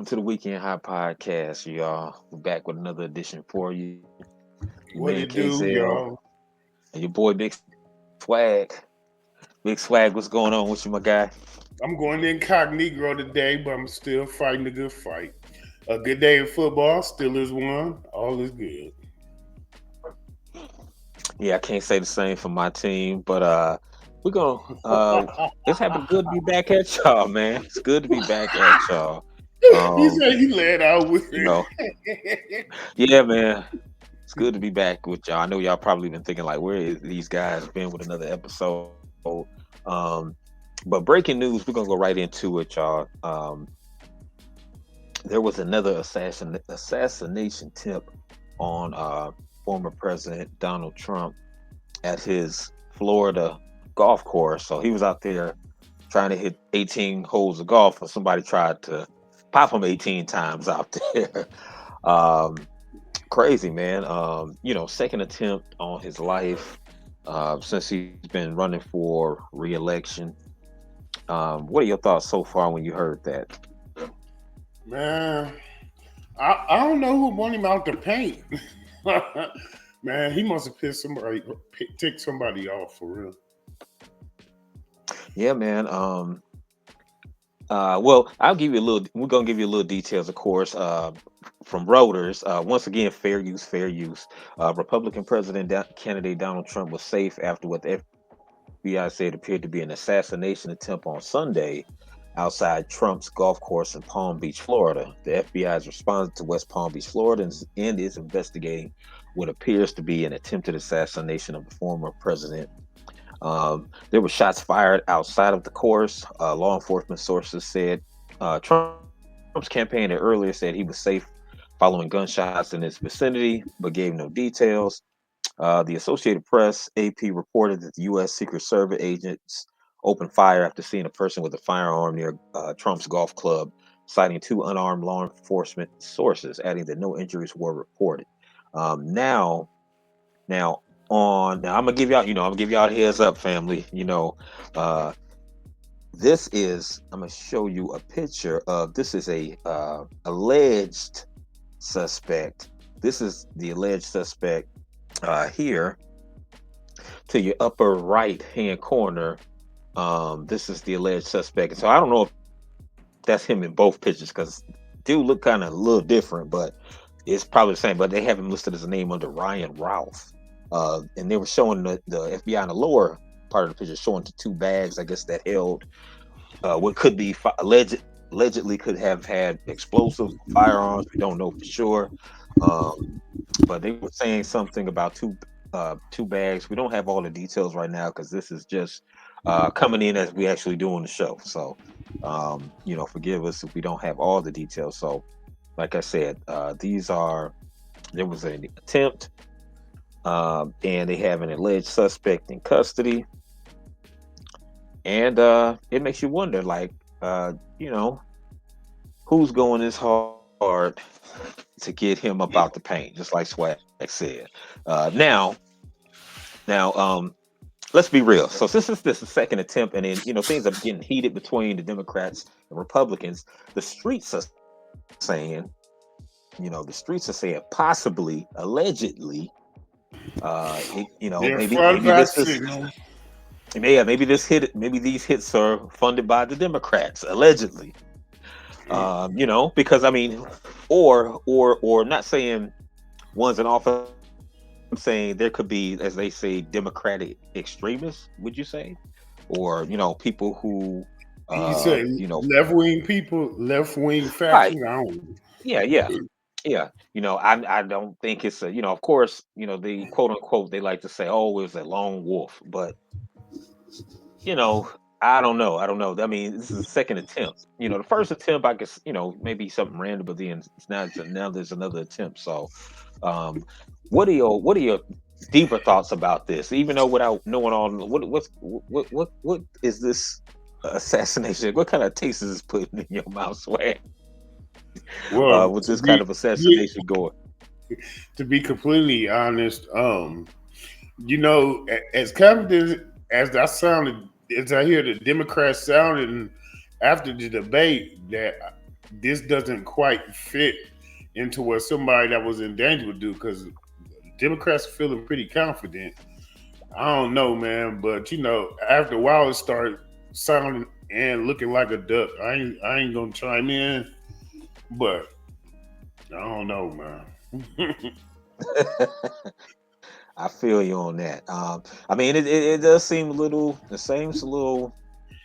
to the Weekend High Podcast, y'all. We're back with another edition for you. Your What man it do, KZL y'all? and your boy Big Swag. Big Swag, what's going on with you, my guy? I'm going incognito today, but I'm still fighting a good fight. A good day in football, Steelers won. All is good. Yeah, I can't say the same for my team, but we're gonna it's having good to be back at y'all, man. It's good to be back at y'all. He Um, said he let out with you know, it. yeah, man. It's good to be back with y'all. I know y'all probably been thinking like, where is these guys been with another episode? Um, but breaking news, we're gonna go right into it, y'all. There was another assassination tip on former President Donald Trump at his Florida golf course. So he was out there trying to hit 18 holes of golf, and somebody tried to pop him 18 times out there. um, Crazy, man. Second attempt on his life since he's been running for re-election. What are your thoughts so far when you heard that? Man, I don't know who won him out the paint. Man, he must have pissed somebody, ticked somebody off for real. Yeah, man. Well, I'll give you a little. We're gonna give you a little details, of course, from Reuters. Once again, fair use, fair use. Republican candidate Donald Trump was safe after what the FBI said appeared to be an assassination attempt on Sunday outside Trump's golf course in Palm Beach, Florida. The FBI has responded to West Palm Beach, Florida, and is investigating what appears to be an attempted assassination of the former president. There were shots fired outside of the course. Law enforcement sources said Trump's campaign earlier said he was safe following gunshots in his vicinity, but gave no details. The Associated Press, AP, reported that the U.S. Secret Service agents opened fire after seeing a person with a firearm near Trump's golf club, citing two unarmed law enforcement sources, adding that no injuries were reported. Now, now now I'm gonna give y'all, I'm gonna give y'all a heads up, family. Uh, this is I'm gonna show you a picture of this is a alleged suspect. This is the alleged suspect here to your upper right hand corner. This is the alleged suspect. So I don't know if that's him in both pictures because dude look kind of a little different, but it's probably the same. But they have him listed as a name under Ryan Ralph. And they were showing the FBI in the lower part of the picture, showing the two bags, I guess, that held what could be allegedly could have had explosives, firearms. We don't know for sure. Um, but they were saying something about two bags. We don't have all the details right now because this is just coming in as we actually doing the show. So forgive us if we don't have all the details. So like I said, there was an attempt, and they have an alleged suspect in custody, and it makes you wonder, like, you know, who's going this hard to get him up out the paint, just like Swag said. Now, let's be real. So since this is the second attempt, and then things are getting heated between the Democrats and Republicans, the streets are saying, possibly, allegedly, They're maybe front by this is signal. maybe maybe these hits are funded by the Democrats, allegedly. Because I mean, or not saying one's an office. I'm saying there could be, as they say, Democratic extremists. Would you say, or people who, You say left wing right? faction. I don't. Yeah, yeah, yeah. I don't think it's a, of course, the quote unquote they like to say, oh, it was a lone wolf, but you know, I don't know. I mean, this is a second attempt. The first attempt, I guess, maybe something random, but then now there's another attempt. So, um, what are your deeper thoughts about this? Even though without knowing all, what is this assassination? What kind of taste is this putting in your mouth, Swag? With this Well, kind of assassination going? to be completely honest, as confident as I sounded, as I hear the Democrats sounding after the debate, that this doesn't quite fit into what somebody that was in danger would do because Democrats are feeling pretty confident. I don't know, man, but after a while it started sounding and looking like a duck. I ain't gonna chime in, but I don't know, man. I feel you on that. I mean, it does seem a little. It seems a little.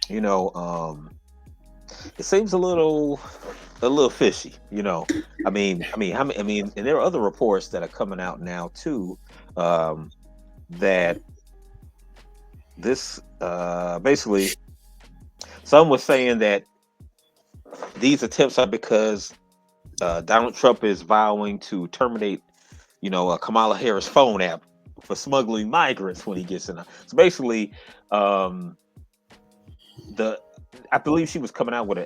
You know, it seems a little fishy. I mean, and there are other reports that are coming out now too. Um, that this basically, some was saying that these attempts are because Donald Trump is vowing to terminate, Kamala Harris phone app for smuggling migrants when he gets in. So basically, um, the I believe she was coming out with an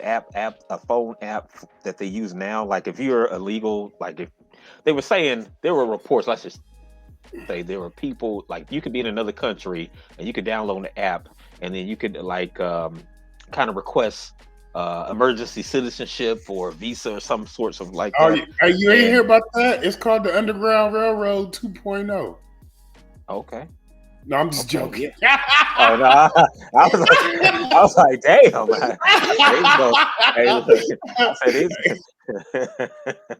a phone app that they use now. Like if you're illegal, like if they were saying there were reports, let's just say there were people like you could be in another country and you could download the app and then you could like kind of request emergency citizenship or visa or some sorts of like Are that. you ain't hear And about that? It's called the Underground Railroad 2.0. okay, No, I'm just okay, joking. yeah. Oh no, I was like, damn. I said they was going. Hey, look, I said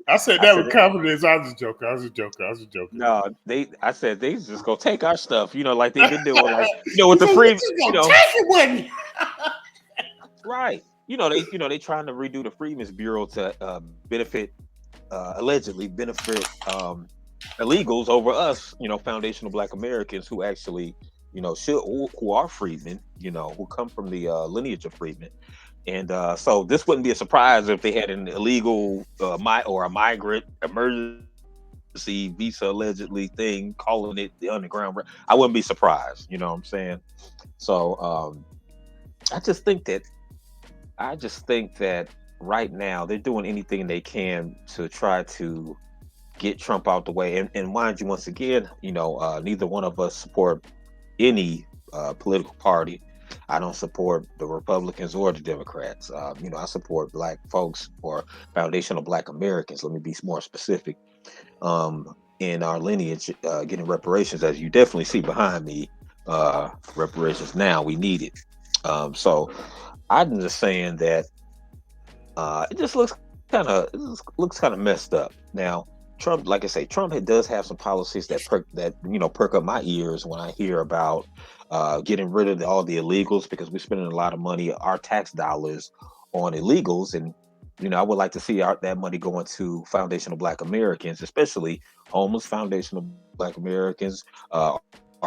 I said I that said with confidence. I was just joking. I was just joking. I was just joking. no. I said they just gonna take our stuff. Like they've been doing. Like with He the said, "You free. just You gonna know, take it with me?" right. They trying to redo the Freedmen's Bureau to benefit allegedly benefit illegals over us. Foundational Black Americans who actually should who are freedmen. Who come from the lineage of freedmen. And so this wouldn't be a surprise if they had an illegal or a migrant emergency visa allegedly thing, calling it the underground. I wouldn't be surprised. You know what I'm saying? So I just think that right now they're doing anything they can to try to get Trump out the way. And mind you, once again, neither one of us support any political party. I don't support the Republicans or the Democrats. I support Black folks or foundational Black Americans. Let me be more specific. In our lineage, getting reparations, as you definitely see behind me, reparations now we need it. So I'm just saying that it just looks kind of messed up. Now, Trump, like I say, Trump does have some policies perk up my ears when I hear about getting rid of all the illegals because we're spending a lot of money, our tax dollars, on illegals, and I would like to see that money going to foundational Black Americans, especially homeless foundational Black Americans, our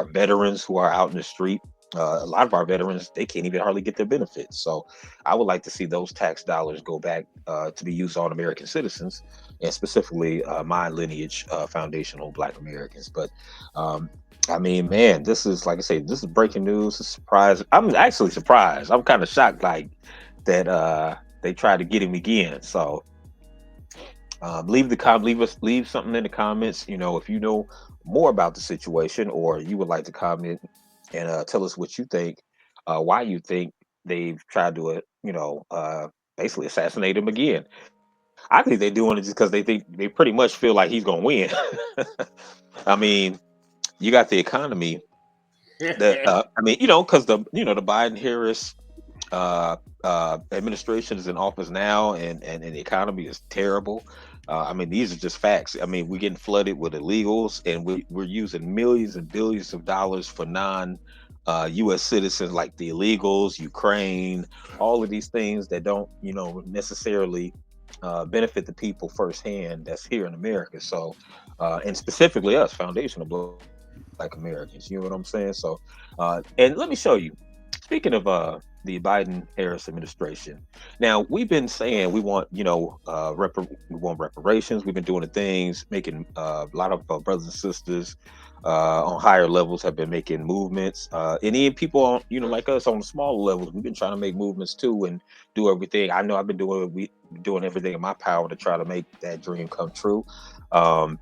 veterans who are out in the street. A lot of our veterans, they can't even hardly get their benefits. So I would like to see those tax dollars go back to be used on American citizens, and specifically my lineage, foundational Black Americans. But I mean, man, this is like I say, this is breaking news. A surprise. I'm actually surprised. I'm kind of shocked, like that they tried to get him again. So leave something in the comments. If you know more about the situation, or you would like to comment and tell us what you think, why you think they've tried to, basically assassinate him again. I think they're doing it just because they pretty much feel like he's gonna win. I mean, you got the economy. I mean, because the Biden Harris administration is in office now, and the economy is terrible. I mean, these are just facts. I mean, we're getting flooded with illegals, and we're using millions and billions of dollars for non U.S. citizens like the illegals, Ukraine, all of these things that don't, necessarily benefit the people firsthand that's here in America. So, and specifically us, foundational Black Americans. You know what I'm saying? So, and let me show you. Speaking of the Biden Harris administration, now we've been saying we want, we want reparations. We've been doing the things, making a lot of brothers and sisters on higher levels have been making movements, and even people on, like us on the smaller levels, we've been trying to make movements too and do everything. I know I've been doing everything in my power to try to make that dream come true. Um,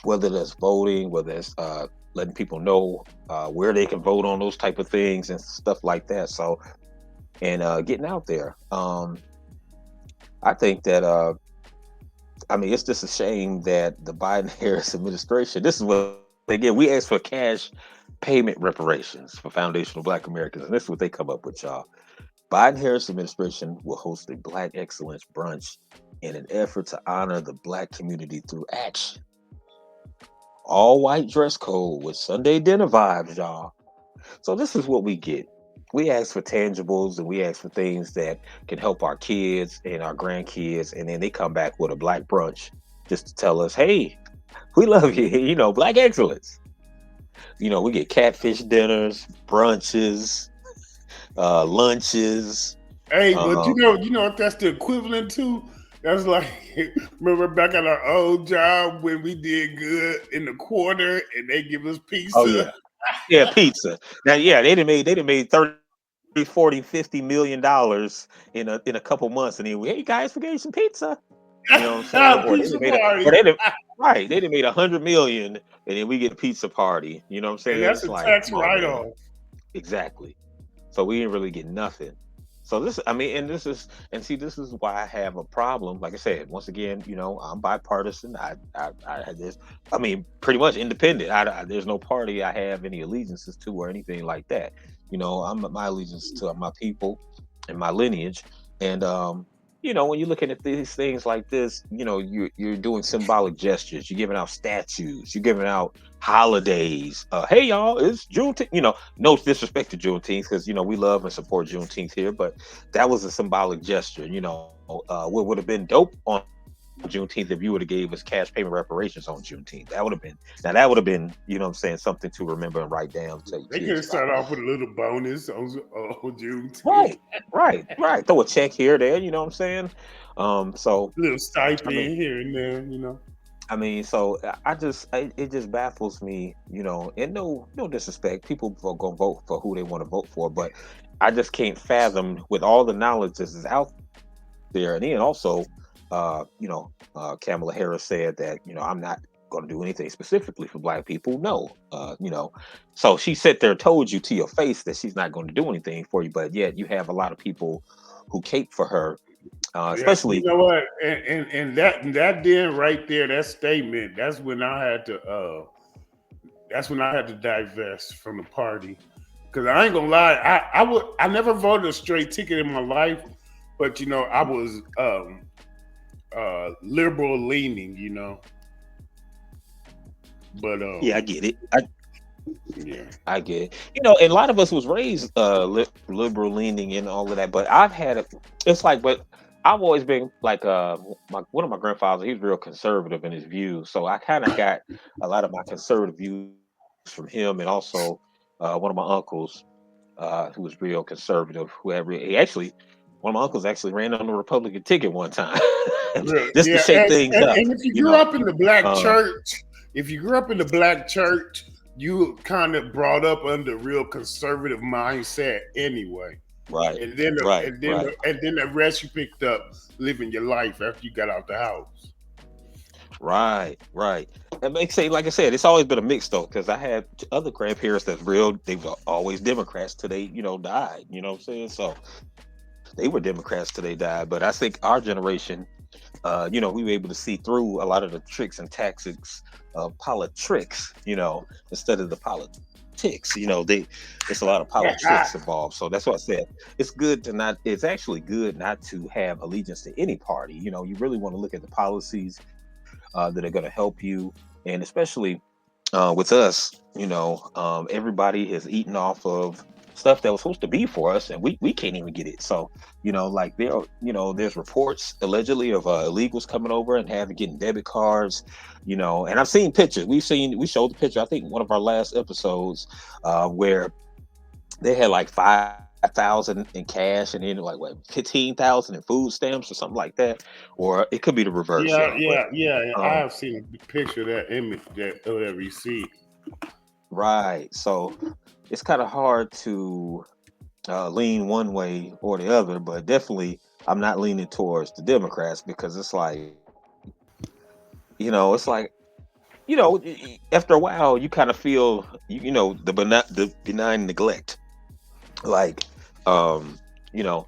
whether that's voting, whether it's letting people know where they can vote on those type of things and stuff like that. So, and getting out there. I think that I mean, it's just a shame that the Biden Harris administration. This is what again we asked for cash payment reparations for foundational Black Americans, and this is what they come up with, y'all. Biden Harris administration will host a Black Excellence brunch in an effort to honor the Black community through action. All white dress code with Sunday dinner vibes, y'all. So this is what we get. We ask for tangibles and we ask for things that can help our kids and our grandkids, and then they come back with a black brunch just to tell us, "Hey, we love you." You know, Black excellence. You know, we get catfish dinners, brunches, lunches. Hey, but Uh, you know what that's the equivalent to? That's like remember back at our old job when we did good in the quarter and they give us oh pizza. yeah, yeah, pizza. Now, yeah, they done made 30, 40, $50 million in a couple months, and then hey guys, we gave you some pizza. You know what I'm saying? Or they done Pizza made a or party. they done, right, they done made 100 million, and then we get a pizza party. You know what I'm And saying? that's It's a like, tax come on, write man. off. Exactly. So we didn't really get nothing. So this, I mean, and this is, and see, this is why I have a problem. Like I said, once again, you know, I'm bipartisan. I had this. I mean, pretty much independent. There's no party I have any allegiances to or anything like that. You know, I'm my allegiance to my people and my lineage. And you know, when you're looking at these things like this, you know, you're doing symbolic gestures. You're giving out statues. You're giving out holidays. Hey, y'all, it's Juneteenth. You know, no disrespect to Juneteenth, because you know we love and support Juneteenth here, but that was a symbolic gesture. You know, what would have been dope on Juneteenth if you would have gave us cash payment reparations on Juneteenth. That would have been, you know what I'm saying, something to remember and write down, tell your They kids could about. start off with a little bonus on Juneteenth. Right, right. Throw a check here, there. You know what I'm saying? So Little I mean, stipend here and there, you know. so it just baffles me, you know, and no disrespect, people are gonna vote for who they want to vote for, but I just can't fathom with all the knowledge that is out there, and then also, you know, Kamala Harris said that, you know, I'm not going to do anything specifically for Black people. No, you know, so she sat there, told you to your face that she's not going to do anything for you, but yet you have a lot of people who cape for her, Yeah, you especially. know what? And that then right there, that statement, that's when I had to divest from the party. Cause I ain't gonna lie, I never voted a straight ticket in my life, but you know, I was liberal leaning, you know. But Yeah, I get it. yeah. I get it. You know, and a lot of us was raised liberal leaning and all of that, but I've had it. It's like, but I've always been like one of my grandfathers. He was real conservative in his views, so I kind of got a lot of my conservative views from him, and also one of my uncles who was real conservative. He actually, one of my uncles actually ran on the Republican ticket one time, Real, just to yeah, shake things up. and if you You grew know, up in the black um, church, if you grew up in the black church, you kind of brought up under real conservative mindset anyway. right, And then right, right. the rest you picked up living your life after you got out the house. Right, right. That makes sense. Like I said, it's always been a mix though, because I had other grandparents that's real. They were always Democrats till they, you know, died. You know what I'm saying? So they were Democrats till they died. But I think our generation, you know, we were able to see through a lot of the tricks and tactics of politics. You know, instead of the politics. You know, it's a lot of politics involved. So that's what I said. It's good to not. It's actually good not to have allegiance to any party. You know, you really want to look at the policies that are going to help you, and especially with us, you know, everybody has eaten off of stuff that was supposed to be for us, and we can't even get it. So, you know, like you know, there's reports allegedly of illegals coming over and having getting debit cards, you know, and I've seen pictures. We showed the picture. I think one of our last episodes where they had like 5,000 in cash and then like what 15,000 in food stamps or something like that, or it could be the reverse, Yeah, y'all. But yeah. I um, have seen a picture of that image, that receipt. right, so it's kind of hard to lean one way or the other, but definitely I'm not leaning towards the Democrats because it's like, you know, it's like, you know, after a while you kind of feel, you know, the benign neglect, like, um, you know,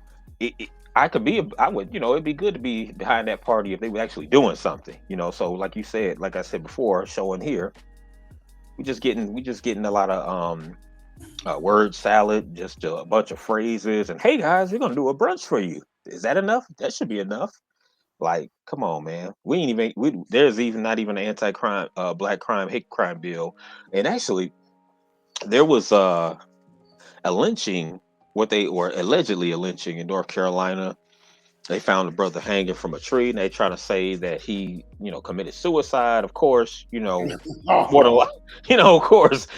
I could be, I would, it'd be good to be behind that party if they were actually doing something, So, like you said, like I said before, showing here, we just getting a lot of word salad, just a bunch of phrases, and hey guys, we're gonna do a brunch for you. Is that enough? That should be enough. Like, come on, man. We ain't even. There's even not even an anti-crime, black crime, hate crime bill, and actually, there was a lynching, what they or allegedly a lynching in North Carolina. They found the brother hanging from a tree, and they trying to say that he, committed suicide. Of course, more than Oh, of course,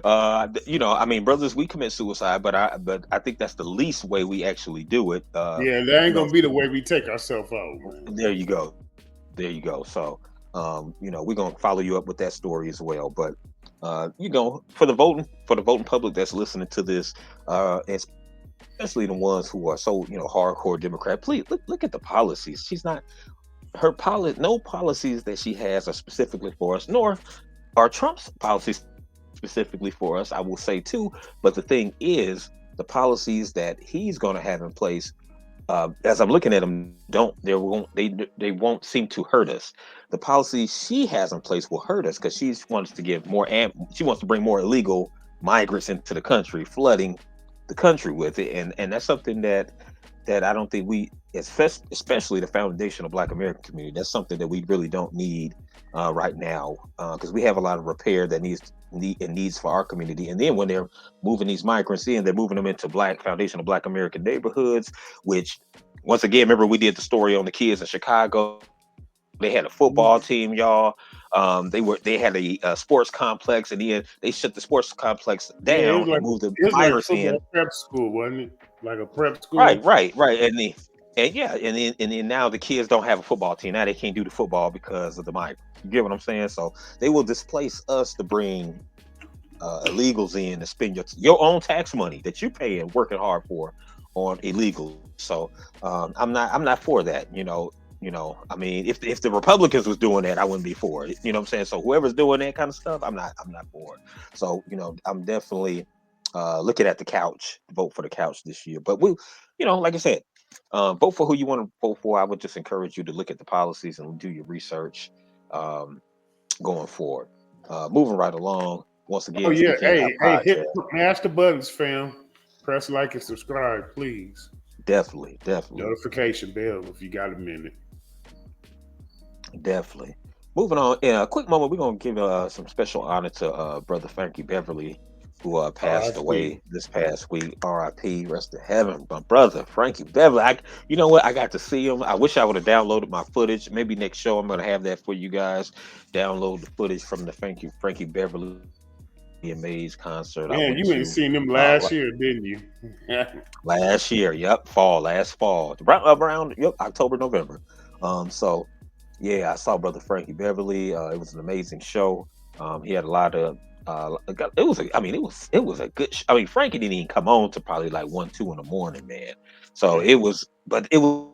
I mean, brothers, we commit suicide, but I think that's the least way we actually do it. yeah, that You ain't know, gonna be the way we take ourselves out, man. there you go, there you go. So, we're gonna follow you up with that story as well. But, for the voting public that's listening to this, especially the ones who are so hardcore Democrat, please look at the policies. She's not no policies that she has are specifically for us, nor are Trump's policies specifically for us. I will say too, but the thing is, the policies that he's going to have in place, as I'm looking at them, they won't seem to hurt us. The policies she has in place will hurt us because she wants to give more she wants to bring more illegal migrants into the country, flooding the country with it, and that's something that I don't think especially the foundational Black American community, that's something that we really don't need right now, because we have a lot of repair that needs for our community. And then when they're moving these migrants in, they're moving them into foundational Black American neighborhoods, which, once again, remember we did the story on the kids in Chicago. They had a football team, y'all. They had a sports complex, and then they shut the sports complex Yeah, down and moved the it was like a migrants in. football prep school, wasn't it? Like a prep school. Right. And yeah, and then now the kids don't have a football team. Now they can't do the football because of the migrants. You get what I'm saying? So they will displace us to bring illegals in to spend your own tax money that you're paying, working hard for, on illegals. So, I'm not for that. I mean, if the Republicans was doing that, I wouldn't be for it. You know what I'm saying? So whoever's doing that kind of stuff, I'm not for it. So, I'm definitely looking at the couch, vote for the couch this year. But like I said, vote for who you want to vote for. I would just encourage you to look at the policies and do your research, um, going forward. Moving right along. Once Oh again, yeah, speaking of our hey, hit podcast, mash the buttons, fam. Press like and subscribe, please. definitely, Notification bell if you got a minute. definitely. Moving on, in a quick moment, we're gonna give some special honor to brother Frankie Beverly, who passed RIP. away this past week. R.I.P. Rest in heaven, my brother Frankie Beverly. You know what? I got to see him. I wish I would have downloaded my footage. Maybe next show I'm gonna have that for you guys. Download the footage from the Frankie Beverly and Maze concert I went to. Man, you ain't seen them Uh, last year, didn't you? Last year, yep, last fall, around yep, October, November. So yeah, I saw brother Frankie Beverly. It was an amazing show. He had a lot of. It was. I mean, it was a good. I mean, Frankie didn't even come on to probably like 1, 2 in the morning, man. So it Damn. was, but it was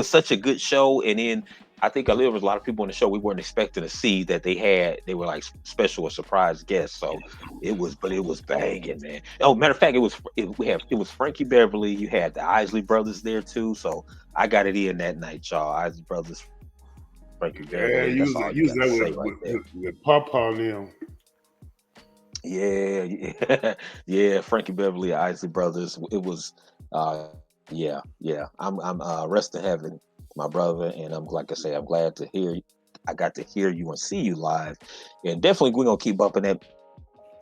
such a good show. And then I think there was a lot of people on the show we weren't expecting to see that they were like special or surprise guests. So but it was banging, man. Oh, matter of fact, it was Frankie Beverly. You had the Isley brothers there too. So I got it in that night, y'all. Isley brothers, Frankie Beverly. That's all you got to say right there. You was there with Papa and them. Yeah, yeah. Frankie Beverly, Isley brothers. It was, yeah. I'm rest in heaven, my brother, and I'm like I say, I'm glad to hear. I got to hear you and see you live, and definitely we're gonna keep bumping that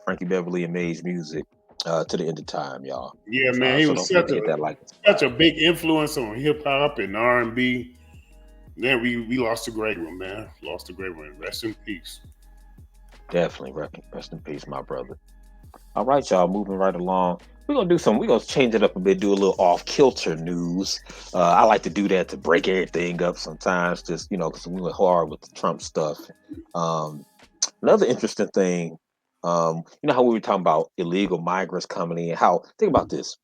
Frankie Beverly and Maze music to the end of time, y'all. Yeah, man, he So was don't forget to hit that like and subscribe. such a big influence on hip hop and R&B. Then we lost a great one, man. Lost a great one. Rest in peace. Definitely rest in peace, my brother. All right, y'all. Moving right along. We're gonna change it up a bit. Do a little off kilter news. I like to do that to break everything up sometimes. Just because we went hard with the Trump stuff. Um, Another interesting thing. How we were talking about illegal migrants coming in. How think about this.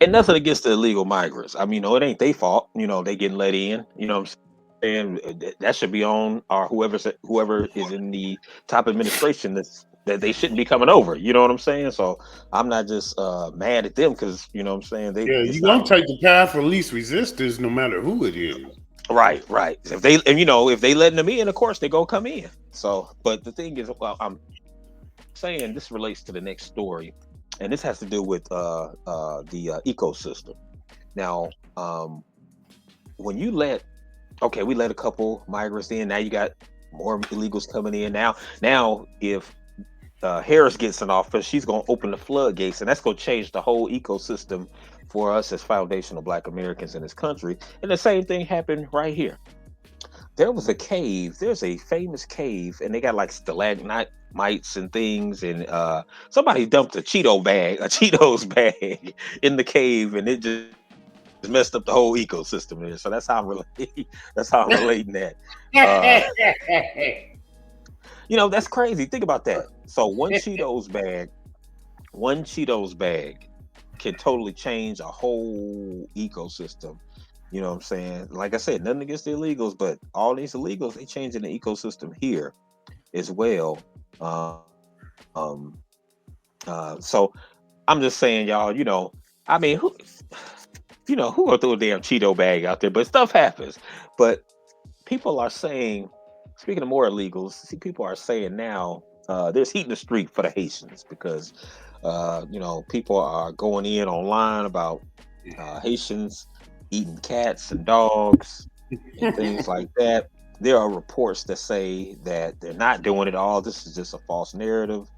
And nothing against the illegal migrants. I mean, it ain't their fault. They getting let in. You know what I'm saying? That should be on or whoever is in the top administration. that they shouldn't be coming over. You know what I'm saying? So I'm not just mad at them because you know what I'm saying they Yeah, it's you not gonna take the path of least resistance, no matter who it is. right, right. If they and if they letting them in, of course they go come in. So, but the thing is, well, I'm saying this relates to the next story, and this has to do with the ecosystem. Now, when you let okay, we let a couple migrants in. Now you got more illegals coming in. Now if Harris gets in office, she's going to open the floodgates, and that's going to change the whole ecosystem for us as foundational Black Americans in this country. And the same thing happened right here. There was a cave. There's a famous cave, and they got like stalagmites and things. And somebody dumped a a Cheetos bag in the cave, and it just messed up the whole ecosystem there. So that's how I'm relating. That's how I'm relating that. Uh, that's crazy. Think about that. So one Cheetos bag can totally change a whole ecosystem. You know what I'm saying? Like I said, nothing against the illegals, but all these illegals, they changing the ecosystem here as well. Um, so I'm just saying, y'all, I mean, who gonna throw a damn Cheeto bag out there? But stuff happens. But people are saying, speaking of more illegals, see, people are saying now there's heat in the street for the Haitians because, people are going in online about Haitians eating cats and dogs and things like that. There are reports that say that they're not doing it all. This is just a false narrative.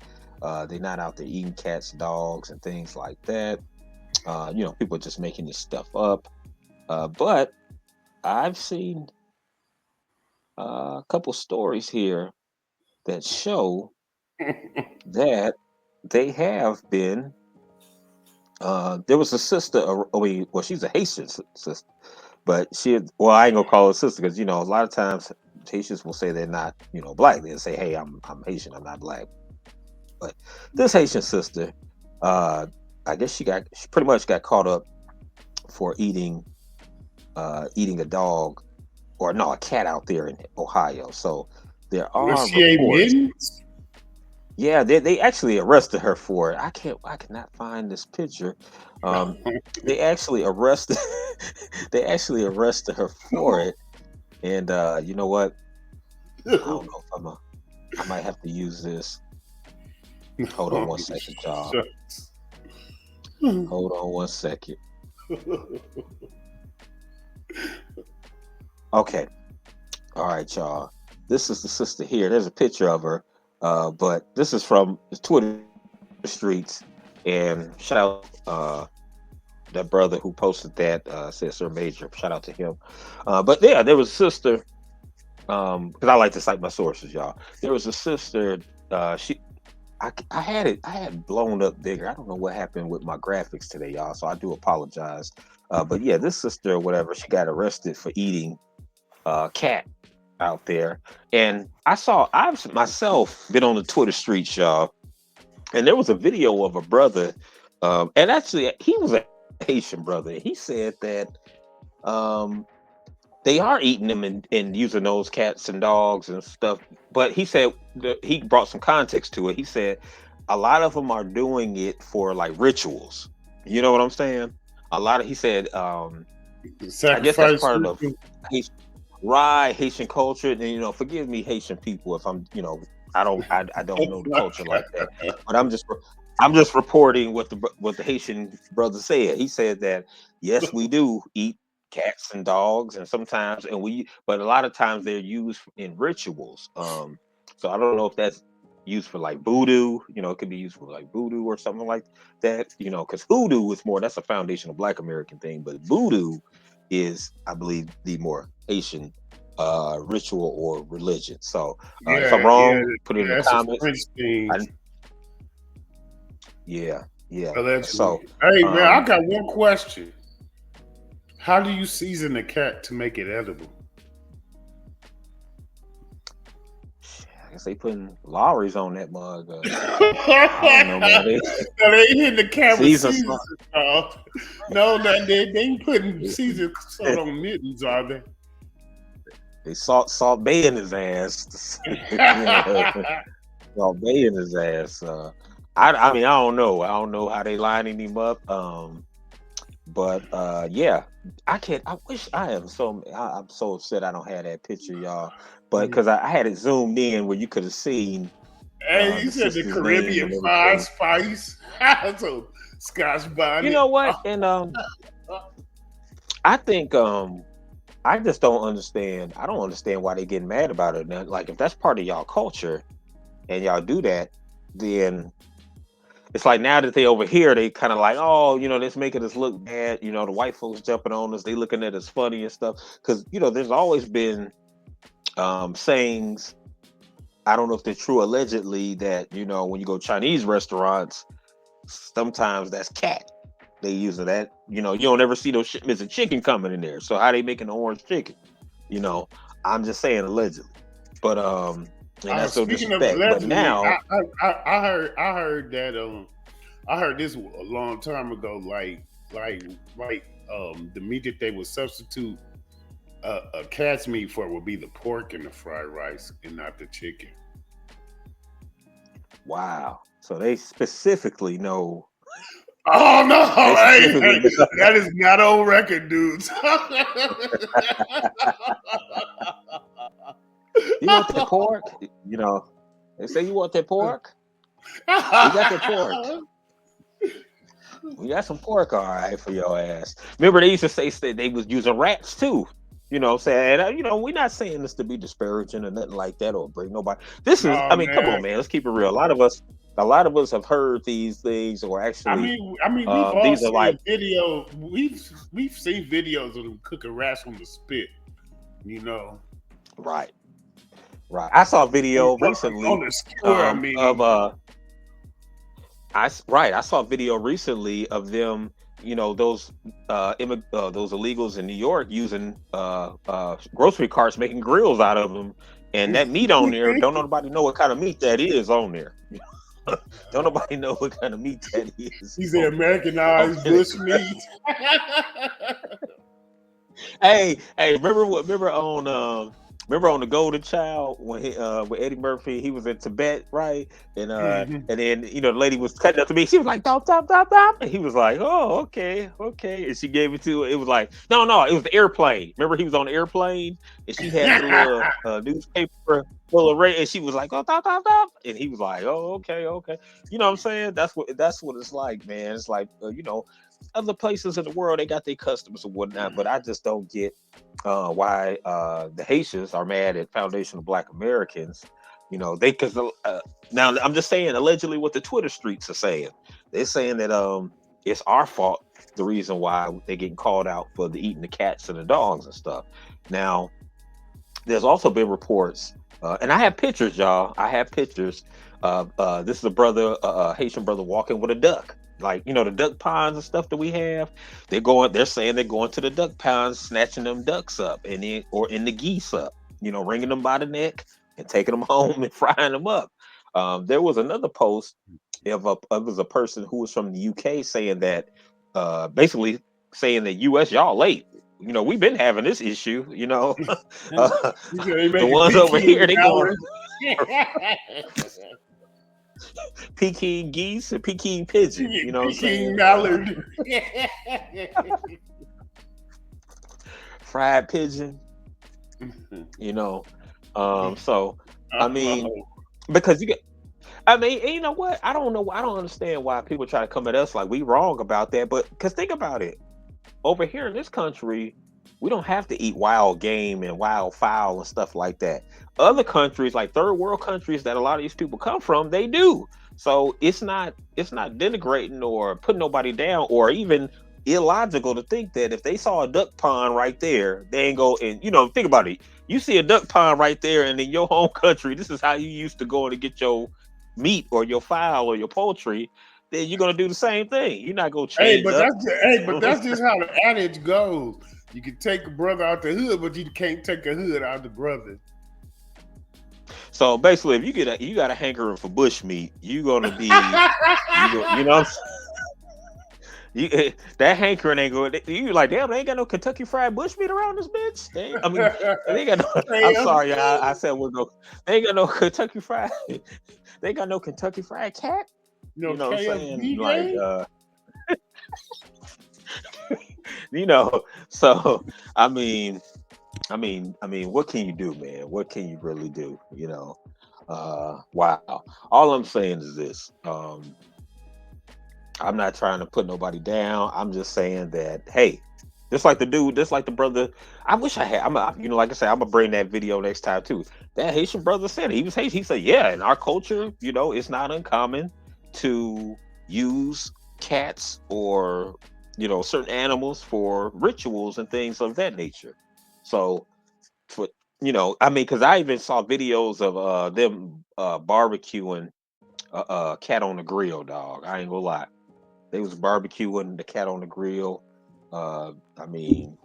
They're not out there eating cats, dogs, and things like that. People are just making this stuff up. But I've seen a couple stories here that show that they have been. There was a sister. Well, she's a Haitian sister, but well, I ain't gonna call her sister because a lot of times Haitians will say they're not, black. They'll say, "Hey, I'm Haitian. I'm not black." But this Haitian sister, uh, I guess she pretty much got caught up for eating a dog or no, a cat out there in Ohio. So there Was are she a reports. mittens? Yeah, they actually arrested her for it. I cannot find this picture. Um, they actually arrested they actually arrested her for it. And you know what? I don't know if I might have to use this. Hold on one second, y'all. Shucks. Hold on one second. Okay. All right, y'all. This is the sister here. There's a picture of her. But this is from the Twitter streets. And shout out to that brother who posted that, said Sir Major. Shout out to him. But yeah, there was a sister. Because I like to cite my sources, y'all. There was a sister. I had it. I had blown up bigger. I don't know what happened with my graphics today, y'all. So I do apologize. But yeah, this sister or whatever, she got arrested for eating cat out there. And I've myself been on the Twitter streets, y'all, and there was a video of a brother, and actually he was a Haitian brother. He said that um, they are eating them and using those cats and dogs and stuff. But he said he brought some context to it. He said a lot of them are doing it for like rituals. You know what I'm saying? He said, I guess that's Sacrifice. part of the Haitian, right, Haitian culture. And forgive me, Haitian people, if I'm, I don't know the culture like that. But I'm just reporting what the Haitian brother said. He said that yes, we do eat cats and dogs, and sometimes, but a lot of times they're used in rituals. So I don't know if that's used for like voodoo. It could be used for like voodoo or something like that. Because hoodoo is more, that's a foundational Black American thing, but voodoo is, I believe, the more Haitian ritual or religion. So if I'm Yeah, yeah, wrong, put it in yeah. the That's a comments. French thing, I, yeah, yeah. So allegedly. Hey, man, I um, got one question. How do you season a cat to make it edible? I guess they putting Lowry's on that mug. No, I don't know, man. They they ain't hitting the cat with season season salt. salt. No, they ain't putting season salt on mittens, are they? They salt Bay in his ass. Yeah. Baying his ass. I mean, I don't know. I don't know how they lining him up. But yeah, I can't. I wish I am so. I'm so upset I don't have that picture, y'all. But because I had it zoomed in where you could have seen Hey, you the said the sister's name Caribbean and fried everything. spice. So Scotch You bonnet. know what? And I think I just don't understand. I don't understand why they getting mad about it. Now, like if that's part of y'all culture and y'all do that, then it's like now that they over here, they kind of like, oh, this making us look bad. The white folks jumping on us, they looking at us funny and stuff. Because there's always been sayings. I don't know if they're true. Allegedly, that when you go Chinese restaurants, sometimes that's cat. They using that. You don't ever see those shipments of chicken coming in there. So how they making the orange chicken? You know, I'm just saying allegedly, but and that's no Speaking of disrespect. But allegedly, now, I heard that I heard this a long time ago. The meat that they would substitute a cat's meat for would be the pork and the fried rice, and not the chicken. wow. So they specifically know. Oh no! They Hey, specifically hey, know. that is not on record, dudes. You want that pork? They say you want that pork. We got that pork. We got some pork, all right, for your ass. Remember, they used to say they was using rats too. What I'm saying, we're not saying this to be disparaging or nothing like that or bring nobody. This is, No I mean, come man. on, man, let's keep it real. A lot of us have heard these things, or actually, We've all these are seen like, a video. We've seen videos of them cooking rats on the spit. You know, right, right. I saw a video on recently, the skewer. I of mean, I saw a video recently of them, those illegals in New York using grocery carts, making grills out of them, and that meat on there. Don't nobody know what kind of meat that is on there. Don't nobody know what kind of meat that is he's the on there. Americanized Okay. bush meat. Hey, remember on the Golden Child when with Eddie Murphy, he was in Tibet, right? And Mhm. and then the lady was cutting up to me. She was like, "Dop, dop, dop, dop," and he was like, "Oh, okay, okay." And she gave it to. It was like, no, no, it was the airplane. Remember, he was on the airplane, and she had the little newspaper full of red, and she was like, "Oh, dop, dop, dop," and he was like, "Oh, okay, okay." You know what I'm saying? That's what it's like, man. It's like other places in the world, they got their customs and whatnot, but I just don't get why the Haitians are mad at Foundation of Black Americans. They because now I'm just saying allegedly what the Twitter streets are saying. They're saying that it's our fault, the reason why they're getting called out for the eating the cats and the dogs and stuff. Now there's also been reports, and I have pictures, y'all. I have pictures. This is a brother, Haitian brother, walking with a duck. Like the duck ponds and stuff that we have. They're saying they're going to the duck ponds, snatching them ducks up, and then or in the geese up. Wringing them by the neck and taking them home and frying them up. There was another post it was a person who was from the UK saying that, basically saying that US y'all late. We've been having this issue. He said they The making ones over Peking here, they going Mallard. Peking geese and Peking pigeon. You know what I'm Peking saying? Mallard. Fried pigeon. You know, so I mean, Oh, because you get. I mean, and you know what? I don't know. I don't understand why people try to come at us like we wrong about that. But because think about it, over here in this country, we don't have to eat wild game and wild fowl and stuff like that. Other countries, like third world countries that a lot of these people come from, they do. So it's not denigrating or putting nobody down or even illogical to think that if they saw a duck pond right there, they ain't go and think about it. You see a duck pond right there, and in your home country, this is how you used to go to get your meat or your fowl or your poultry. Then you're gonna do the same thing. You're not gonna change up. but that's just how the adage goes. You can take a brother out the hood, but you can't take a hood out the brother. So basically, if you got a hankering for bush meat, you're gonna be you go, That hankering ain't good. You like, damn, they ain't got no Kentucky Fried Bush meat around this bitch. I mean, they ain't got no. I'm Damn. sorry, I said we're no. They ain't got no Kentucky Fried. They ain't got no Kentucky Fried Cat. No You know what I'm saying? KFC Like, game? you know. So, I mean, what can you do, man? What can you really do? Wow. All I'm saying is this. I'm not trying to put nobody down. I'm just saying that, hey, just like the brother. I wish I had. Like I said, I'm gonna bring that video next time too. That Haitian brother said it. He was Haitian. He said, yeah, in our culture, it's not uncommon to use cats or certain animals for rituals and things of that nature. So, for because I even saw videos of them barbecuing cat on the grill, dog. I ain't gonna lie. They was barbecuing the cat on the grill. Uh, I mean,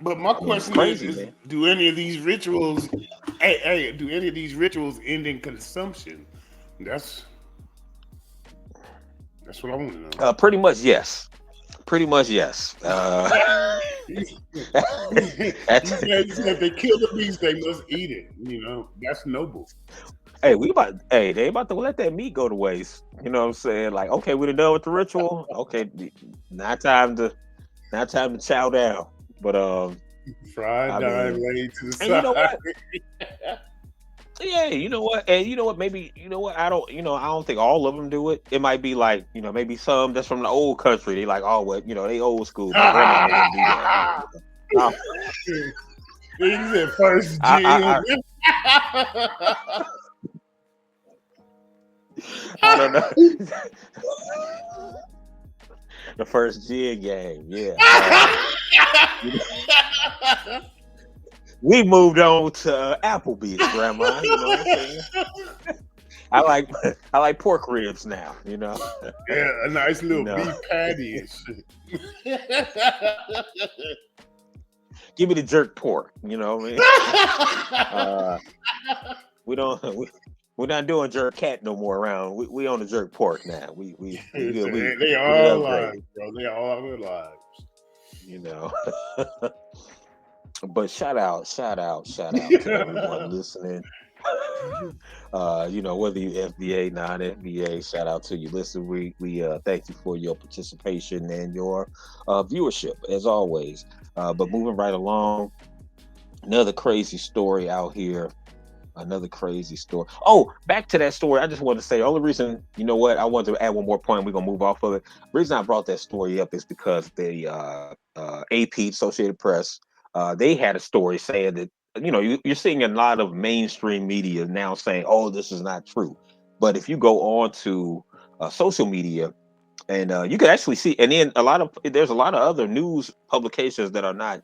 But my it's question crazy, is, man. do any of these rituals, do any of these rituals end in consumption? That's that's what I want to know. Pretty much yes. Pretty much yes. You That's, said if they kill the beast, they must eat it. That's noble. hey, they about to let that meat go to waste. You know what I'm saying? Like, okay, we done done with the ritual. Okay, now time to chow down. But Fried I dime mean, laid to the and you know side. what? Yeah, you know what? And you know what? Maybe I don't think all of them do it. It might be like maybe some that's from the old country. They like, oh well, they old school. My grandmama didn't do that. I, He said first I, gin. I, I don't know. The first jig game, yeah. We moved on to Applebee's, Grandma. You know what I'm saying? I like I like pork ribs now. Yeah, a nice You little know. beef patty and shit. Give me the jerk pork. You know what I mean? Uh, we don't. We're not doing jerk cat no more around. We on the jerk pork now. We good. So We they we all alive, upgraded. bro. They all alive. You know. But shout out to everyone listening. Whether you FBA, non-FBA, shout out to you. Listen, we thank you for your participation and your viewership as always. But moving right along, another crazy story out here. Another crazy story. Oh, back to that story. I just want to say, the only reason, you know what, I wanted to add one more point. We're gonna move off of it. The reason I brought that story up is because the AP, Associated Press, they had a story saying that you're seeing a lot of mainstream media now saying, "Oh, this is not true." But if you go on to social media, and you can actually see, and then there's a lot of other news publications that are not.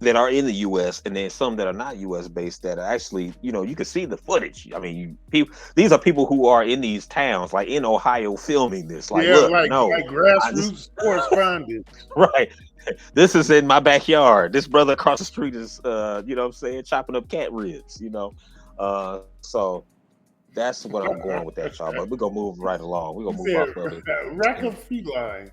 That are in the U.S. and then some that are not U.S. based that are actually, you can see the footage. I mean, these are people who are in these towns, like in Ohio, filming this. Like, Yeah, look, like no, grassroots correspondence. right. This is in my backyard. This brother across the street is, what I'm saying, chopping up cat ribs. So that's what I'm going with that, y'all. But we're gonna move right along. We're He gonna move said, off of it. rack And of feline.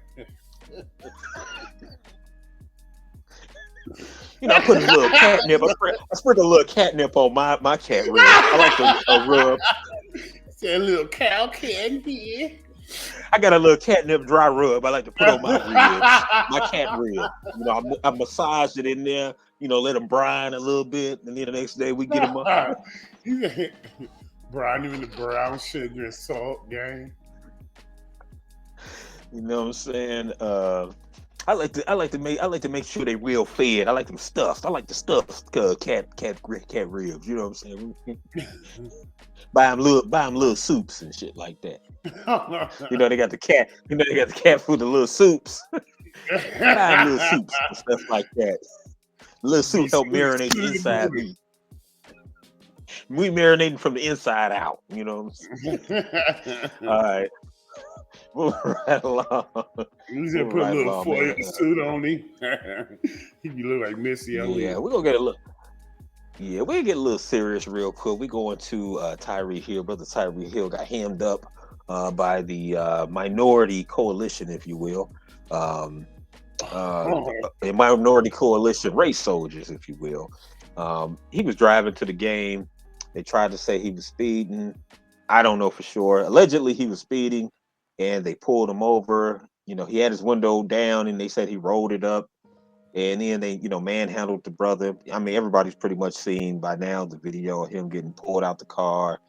I put a little catnip. I sprinkle a little catnip on my cat ribs. I like to rub. Said a little cow candy. I got a little catnip dry rub I like to put on my ribs, my cat rib. I massage it in there. Let them brine a little bit, and then the next day we get them up. He said, Brian, even the brown sugar and salt gang. You know what I'm saying? I like to make sure they real fed. I like them stuffed. I like the stuffed cat ribs. You know what I'm saying? Buy them little soups and shit like that. They got the cat. They got the cat food, the little soups. Buy them little soups and stuff like that. Little soup help marinate the inside meat. We marinating from the inside out. You know what I'm saying? All right. Moving right along. You just Moving put a right little along, foil man. suit on him. He look like Missy Yeah, Elliott. we're gonna get a look. Yeah, we get a little serious real quick. We going to Tyreek Hill. Brother Tyreek Hill got hemmed up by the minority coalition, if you will. Um, a minority coalition race soldiers, if you will. He was driving to the game. They tried to say he was speeding. I don't know for sure. Allegedly, he was speeding, and they pulled him over. He had his window down, and they said he rolled it up. And then they, manhandled the brother. I mean, everybody's pretty much seen by now the video of him getting pulled out the car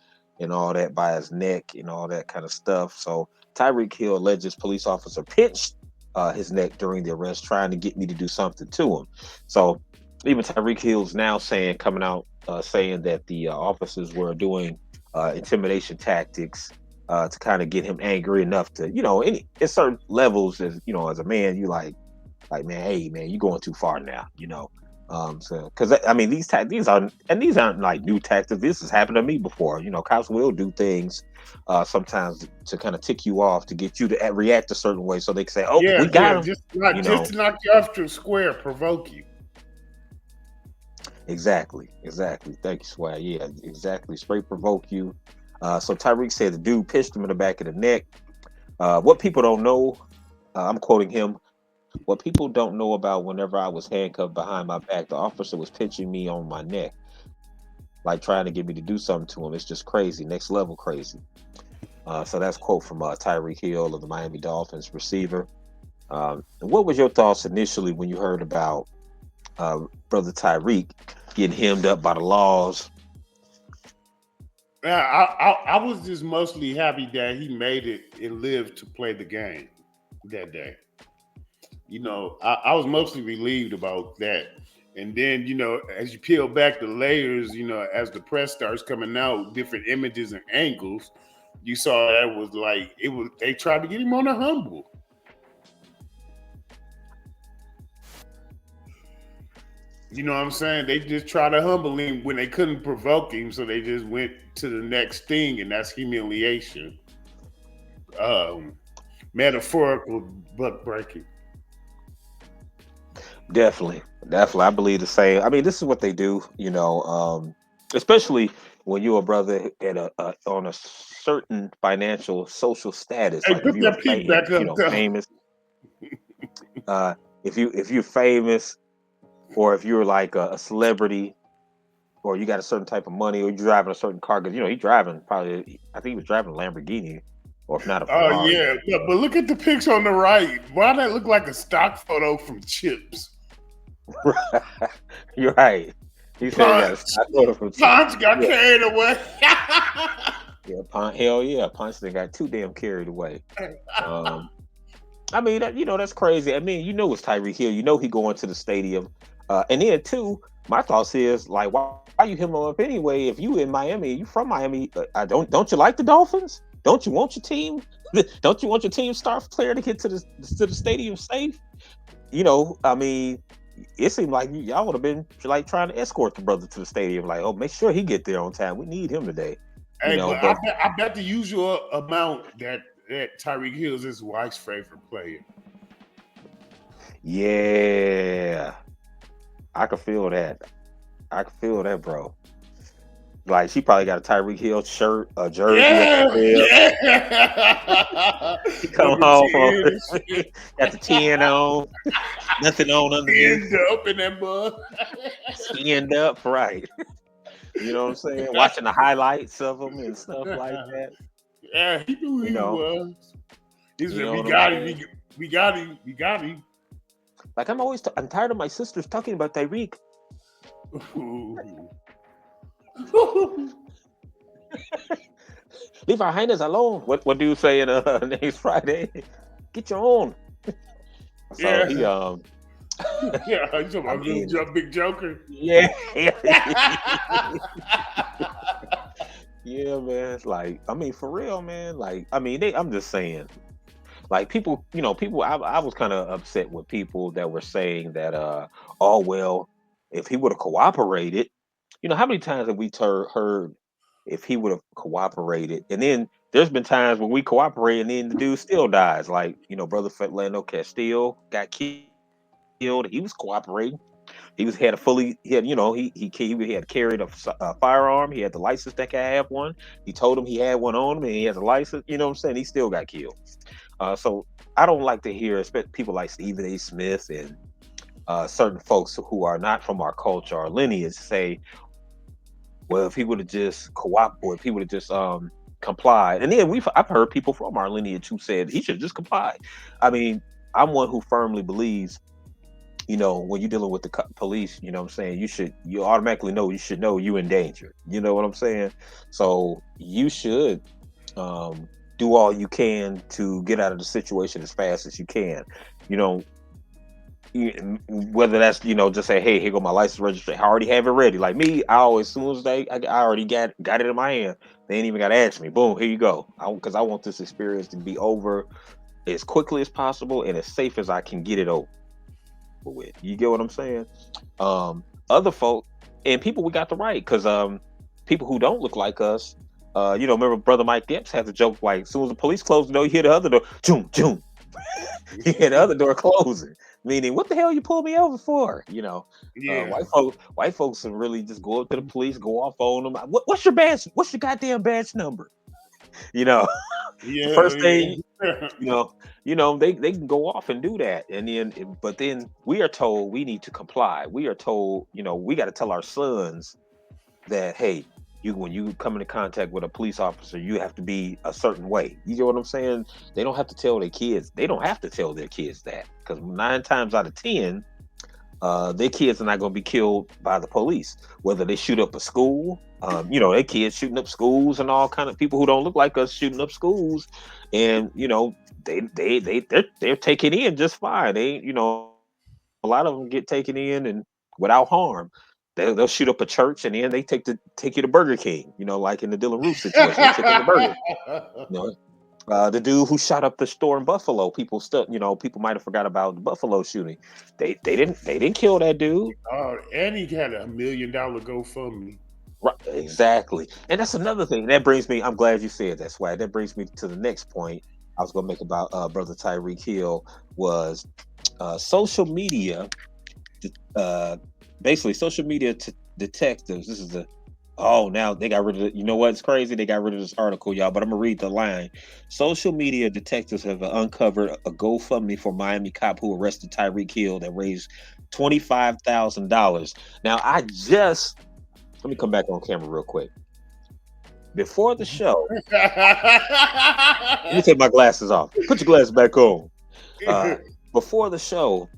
and all that by his neck and all that kind of stuff. So Tyreek Hill alleges police officer pinched his neck during the arrest, trying to get me to do something to him. So even Tyreek Hill's now coming out, saying that the officers were doing intimidation tactics to kind of get him angry enough to, at certain levels, as a man, you like, man, hey man, you going too far now, so because I mean these aren't like new tactics. This has happened to me before. Cops will do things sometimes to kind of tick you off to get you to react a certain way, so they can say, oh, we Yeah, got yeah, him. just you know to knock you off to square, provoke you. exactly, thank you, Swag. Yeah, exactly, straight provoke you. So Tyreek said the dude pitched him in the back of the neck. What people don't know, I'm quoting him. What people don't know about whenever I was handcuffed behind my back, the officer was pinching me on my neck, like trying to get me to do something to him. It's just crazy, next level crazy. So that's a quote from Tyreek Hill of the Miami Dolphins receiver. What was your thoughts initially when you heard about brother Tyreek getting hemmed up by the laws? Yeah, I was just mostly happy that he made it and lived to play the game that day. I was mostly relieved about that. And then, as you peel back the layers, as the press starts coming out, different images and angles, you saw that was like they tried to get him on a humble. You know what I'm saying? They just tried to humble him when they couldn't provoke him, so they just went to the next thing, and that's humiliation. Um, Metaphorical butt breaking. Definitely, I believe the same. I mean, this is what they do, especially when you're a brother at a on a certain financial social status. Hey, Like if put you're that peak back up, though. famous, uh, if you're famous, or if you're like a celebrity, or you got a certain type of money, or you're driving a certain car. Because he driving probably, I think he was driving a Lamborghini, or if not a Oh Ferrari. yeah, but look at the picture on the right. Why that look like a stock photo from Chips? You're right. He said he got a Punch, stock photo from Punch got yeah, carried away. yeah, hell yeah, Punch got too damn carried away. Um, I mean, that's crazy. I mean, it's Tyreek Hill. He going to the stadium, and then too. My thoughts is like, why you him up anyway? If you in Miami, you from Miami, I don't you like the Dolphins? Don't you want your team? Don't you want your team star player to get to the stadium safe? I mean, it seemed like y'all would have been like trying to escort the brother to the stadium. Like, oh, make sure he get there on time. We need him today. Hey, but But I bet the usual amount that Tyreek Hill is his wife's favorite player. yeah, I could feel that. I could feel that, bro. Like she probably got a Tyreek Hill shirt, a jersey at the Yeah, crib. yeah. He come Number home from 10 and shit. got the 10 on, nothing on underneath, End up in that mud. skinned up, right? You know what I'm saying? Watching the highlights of them and stuff like that. Yeah, he knew who You he know, was. He you said, know "We what I'm got him. saying? We got him. We got him." Like I'm tired of my sisters talking about Tyreek. Leave our highness alone. What do you say in next Friday? Get your own. So Yeah, he yeah. You talking I about little mean big Joker? yeah. Yeah, man. It's like, I mean, for real, man. Like, I mean, I'm just saying, like, people, people. I was kind of upset with people that were saying that, oh well, if he would have cooperated, how many times have we heard if he would have cooperated, and then there's been times when we cooperate and then the dude still dies. Like, brother Fernando Castillo got killed. He was cooperating. Had a fully he had he had carried a firearm. He had the license that could have one. He told him he had one on him and he has a license. You know what I'm saying? He still got killed. So I don't like to hear people like Stephen A. Smith and certain folks who are not from our culture or lineage say, well, if he would have just cooperated, if he would have just complied. And then I've heard people from our lineage who said he should just comply. I mean, I'm one who firmly believes, when you're dealing with the police, you know what I'm saying, you automatically know, you should know you in danger. You know what I'm saying? So you should do all you can to get out of the situation as fast as you can. You know, whether that's just say, hey, here go my license registration, I already have it ready. Like me, I always, as soon as I already got it in my hand, they ain't even got to ask me. Boom, here you go. Because I want this experience to be over as quickly as possible and as safe as I can get it over with. You get what I'm saying? Other folk and people we got the right, because people who don't look like us, remember Brother Mike Epps has a joke like, as soon as the police close the door, you hear the other door, choom, choom. You hear the other door closing, meaning, what the hell you pulled me over for? Yeah. White folks can really just go up to the police, go off on them. What's your badge? What's your goddamn badge number? You know, the Yeah, first thing, yeah. they can go off and do that, and then we are told we need to comply. We are told, we got to tell our sons that, hey, when you come into contact with a police officer, you have to be a certain way. You get what I'm saying? They don't have to tell their kids. They don't have to tell their kids that, because 9 times out of 10, their kids are not going to be killed by the police. Whether they shoot up a school, their kids shooting up schools and all kind of people who don't look like us shooting up schools, and they're taken in just fine. They, a lot of them get taken in and without harm. They'll shoot up a church and then they take you to Burger King. Like in the Dylan Roof situation, they take them to Burger. You know, the dude who shot up the store in Buffalo, people might have forgot about the Buffalo shooting. They didn't kill that dude. And he had $1 million GoFundMe. Right, exactly. And that's another thing. That brings me, I'm glad you said that, Swag. That brings me to the next point I was gonna make about brother Tyreek Hill was social media, uh basically social media detectives. This is the Oh, now they got rid of it. You know what's crazy? They got rid of this article, y'all, but I'm gonna read the line. Social media detectives have uncovered a GoFundMe for Miami cop who arrested Tyreek Hill that raised $25,000. Now, let me come back on camera real quick. Before the show, let me take my glasses off. Put your glasses back on. Before the show,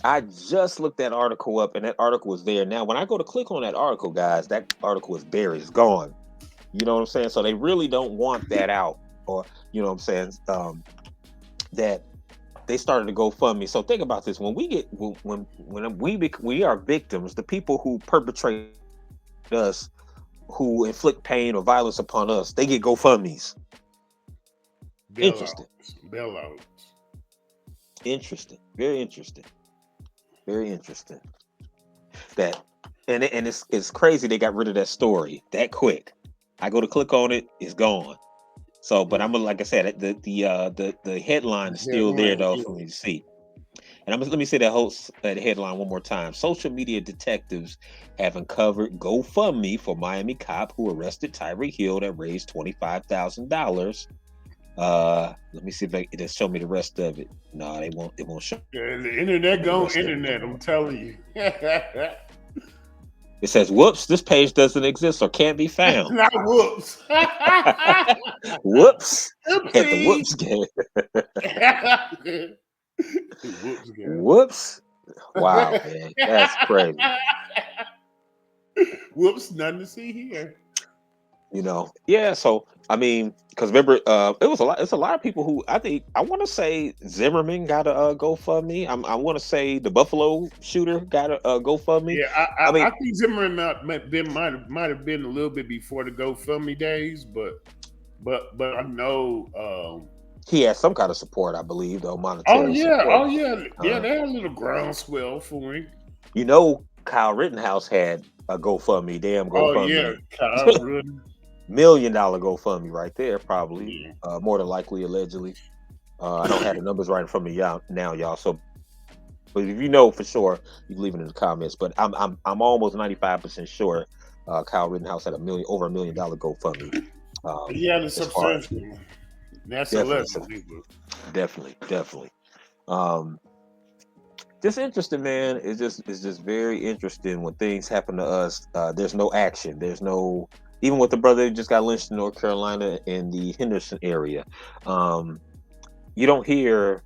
I just looked that article up and that article was there. Now, when I go to click on that article, guys, that article is buried, it's gone. You know what I'm saying? So they really don't want that out, or you know what I'm saying? That they started to GoFundMe. So think about this: when we are victims, the people who perpetrate us, who inflict pain or violence upon us, they get GoFundMes. Interesting, Bailouts. interesting, very interesting, very interesting. That and it's crazy they got rid of that story that quick. I go to click on it, it's gone. So, but I'm gonna, like I said, the headline is still there Headline. though for me to see. And let me say that headline one more time. Social media detectives have uncovered GoFundMe for Miami cop who arrested Tyreek Hill that raised $25,000. Let me see if it'll show me the rest of it. No, they won't. It won't show The internet me the going rest of internet, it. I'm telling you. It says, "Whoops, this page doesn't exist or can't be found." Not whoops. Whoops, at the Oopsie. whoops game. Whoops, girl. Whoops. Wow, man, that's crazy. Whoops, nothing to see here. Yeah. So I mean, because remember, it was a lot. It's a lot of people who I want to say Zimmerman got a GoFundMe. I want to say the Buffalo shooter got a GoFundMe. Yeah, I mean, I think Zimmerman might have been a little bit before the GoFundMe days, but I know. he has some kind of support, I believe, though, Oh monetary yeah, support. oh yeah, yeah. Uh, They had a little groundswell for him. Kyle Rittenhouse had a GoFundMe, damn Oh yeah, GoFundMe, Kyle Rudden. $1 million GoFundMe right there, probably, Yeah. more than likely, allegedly. I don't have the numbers right in front of me y'all now, y'all. So But if you know for sure, you can leave it in the comments. But I'm almost 95% sure Kyle Rittenhouse had over $1 million GoFundMe. He had a As far as substantial one. That's definitely, so allegedly, but definitely. Um, just interesting, man. It's just very interesting when things happen to us. There's no action. There's no even with the brother who just got lynched in North Carolina in the Henderson area. Um, you don't hear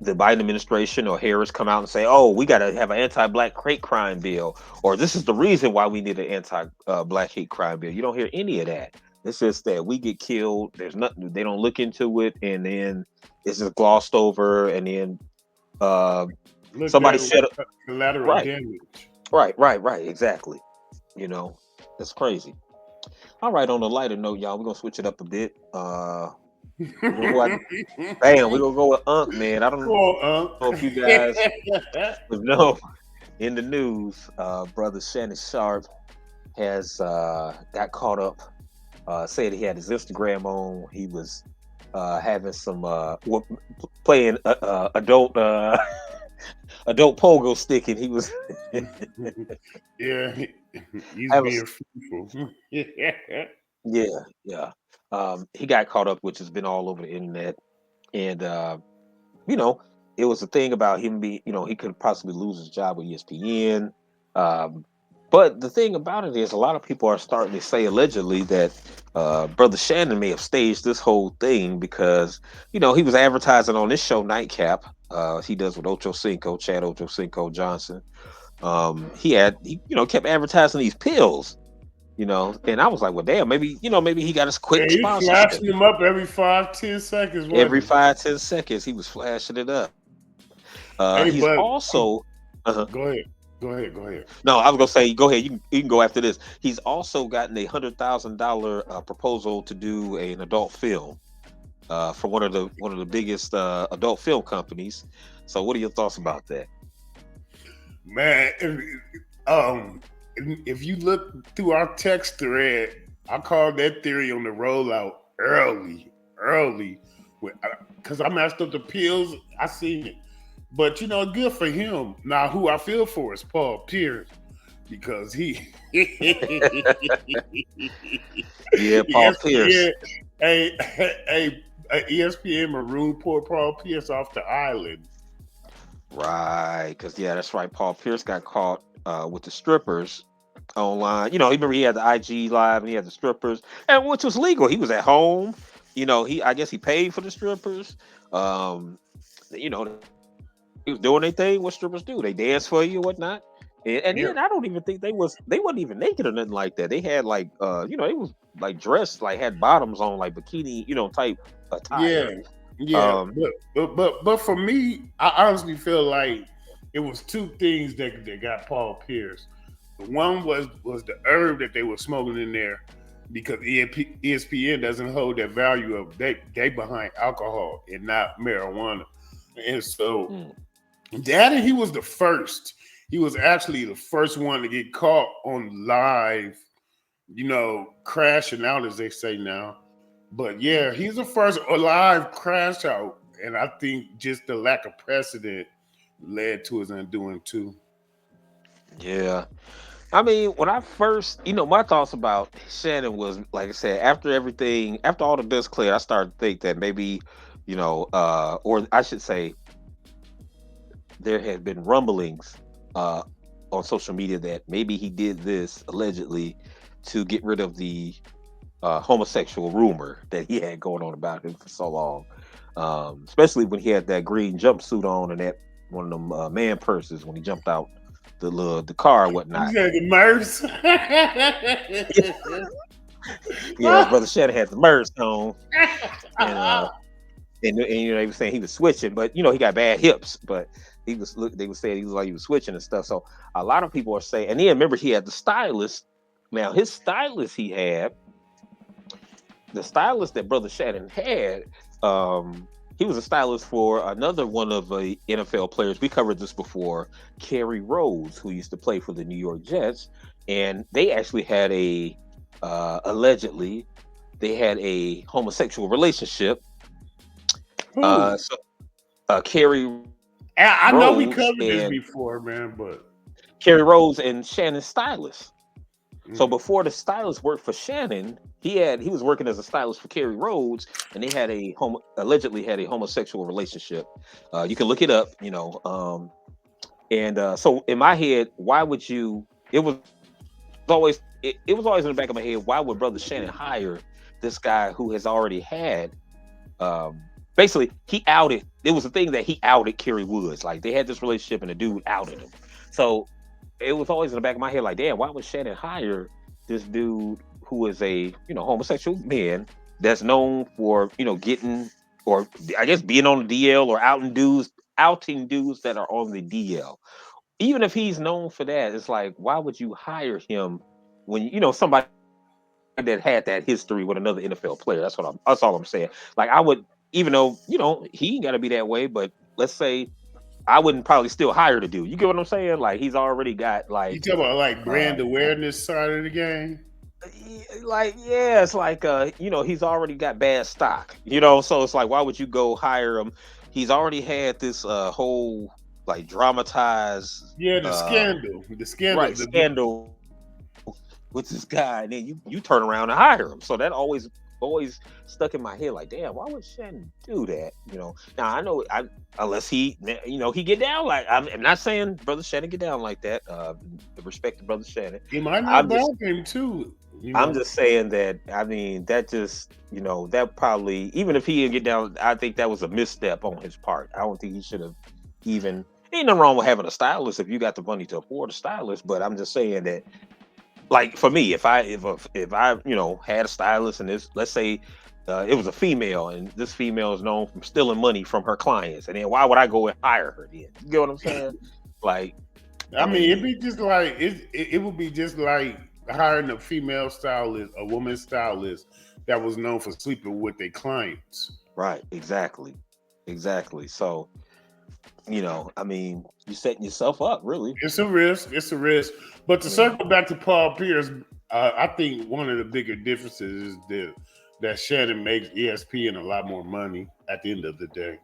the Biden administration or Harris come out and say, "Oh, we got to have an anti-black hate crime bill," or "This is the reason why we need an anti-black hate crime bill." You don't hear any of that. It's just that we get killed. There's nothing. They don't look into it, and then it's just glossed over, and then uh, looked somebody at said, collateral "Right, damage. right, exactly." You know, it's crazy. All right. On a lighter note, y'all, we're gonna switch it up a bit. We're gonna go out. Bam, we're gonna go with Unc, man. I don't know if you Poor guys would know in the news, brother Shannon Sharp has got caught up. Said he had his Instagram on. He was having some playing adult adult pogo stick, and he was yeah, he's having being fruitful. yeah, yeah. He got caught up, which has been all over the internet, and you know, it was a thing about him being, he could possibly lose his job with ESPN. Um, but the thing about it is, a lot of people are starting to say allegedly that Brother Shannon may have staged this whole thing because, he was advertising on this show, Nightcap. He does with Ocho Cinco, Chad Ocho Cinco Johnson. He kept advertising these pills, and I was like, well, damn, maybe he got his Yeah, quick he's sponsorship. flashing them up every 5-10 seconds, Every wasn't 5-10 seconds, he was flashing it up. he? Hey, He's but also go ahead, go ahead, go ahead. no, I was gonna say, go ahead. You can go after this. He's also gotten $100,000 proposal to do an adult film from one of the biggest adult film companies. So, what are your thoughts about that? Man, um, if you look through our text thread, I called that theory on the rollout early, because I messed up the pills. I seen it, but good for him. Now, who I feel for is Paul Pierce because he Yeah, Paul Pierce. ESPN, ESPN maroon poor Paul Pierce off the island. Right, because yeah, that's right. Paul Pierce got caught with the strippers online. Remember he had the IG live and he had the strippers, and which was legal. He was at home. I guess he paid for the strippers. Um, they was doing their thing. What strippers do? They dance for you, or whatnot. And Yeah, then I don't even think they wasn't even naked or nothing like that. They had like they was like dressed, like had bottoms on, like bikini, type yeah, attire. yeah. Um, But for me, I honestly feel like it was two things that got Paul Pierce. One was the herb that they were smoking in there because ESPN doesn't hold that value of they behind alcohol and not marijuana. And so hmm, Daddy, he was the first. He was actually the first one to get caught on live, crashing out as they say now. But yeah, he's the first live crash out. And I think just the lack of precedent led to his undoing too. yeah. I mean, when I first, my thoughts about Shannon was, like I said, after everything, after all the dust cleared, I started to think that maybe, or I should say, there had been rumblings uh, on social media that maybe he did this allegedly to get rid of the homosexual rumor that he had going on about him for so long. Especially when he had that green jumpsuit on and that one of them man purses when he jumped out the car and You whatnot. said the Merce. Yeah, brother Shannon had the merge on, and they were saying he was switching, but he got bad hips, but they were saying he was like he was switching and stuff. So a lot of people are saying, and then remember he had the stylist. Now his stylist the stylist that brother Shannon had, he was a stylist for another one of the NFL players. We covered this before, Kerry Rhodes, who used to play for the New York Jets, and they actually had allegedly they had a homosexual relationship. Who? So Kerry I know we Rhodes covered this and before, man, but Kerry Rhodes and Shannon stylist. So mm, before the stylist worked for Shannon, he was working as a stylist for Kerry Rhodes, and they had allegedly had a homosexual relationship. You can look it up, and so in my head, why would you? It was always in the back of my head. Why would Brother Shannon hire this guy who has already had? Basically, he outed. It was a thing that he outed Kerry Woods. Like they had this relationship, and the dude outed him. So it was always in the back of my head, like, damn, why would Shannon hire this dude who is a homosexual man that's known for getting, or I guess being on the DL or outing dudes that are on the DL. Even if he's known for that, it's like, why would you hire him when somebody that had that history with another NFL player? That's all I'm saying. Like I would, even though he ain't got to be that way, but let's say I wouldn't probably still hire the dude. You get what I'm saying? Like he's already got you like talk about like uh brand awareness side of the game. yeah, it's like he's already got bad stock. So it's like why would you go hire him? He's already had this whole like dramatized Yeah, uh the scandal, right scandal with this guy, and then you turn around and hire him. So that always stuck in my head like, damn, why would Shannon do that? Now I know unless he get down like I'm not saying Brother Shannon get down like that. Respect to Brother Shannon. it might not I'm just bother him too. You I'm know, just saying that I mean that just that probably, even if he didn't get down, I think that was a misstep on his part. I don't think he should have even. Ain't nothing wrong with having a stylist if you got the money to afford a stylist, but I'm just saying that, like for me, if I had a stylist and this, let's say it was a female, and this female is known from stealing money from her clients, and then why would I go and hire her then? You get what I'm saying? Like, I I mean, mean, it would be just like hiring a female stylist, a woman stylist that was known for sleeping with their clients. right, exactly. So I mean, you setting yourself up, really. It's a risk. It's a risk. But to Yeah. circle back to Paul Pierce, I think one of the bigger differences is that Shannon makes ESPN a lot more money at the end of the day.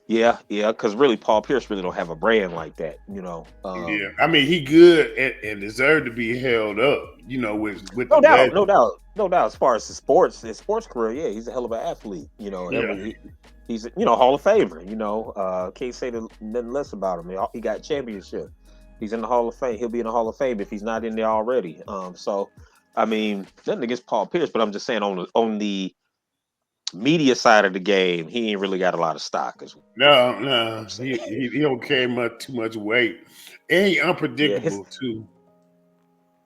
Yeah, because really, Paul Pierce really don't have a brand like that. Yeah, I mean he good and deserved to be held up. You know, with the No doubt, no legend. doubt, no doubt. As far as his sports career, yeah, he's a hell of an athlete. Yeah, He's Hall of Famer. Can't say nothing less about him. He got championship. He's in the Hall of Fame. He'll be in the Hall of Fame if he's not in there already. So, I mean, nothing against Paul Pierce, but I'm just saying on the media side of the game, he ain't really got a lot of stock. Is what no, I'm saying. he don't carry too much weight, and he Yeah, his unpredictable too.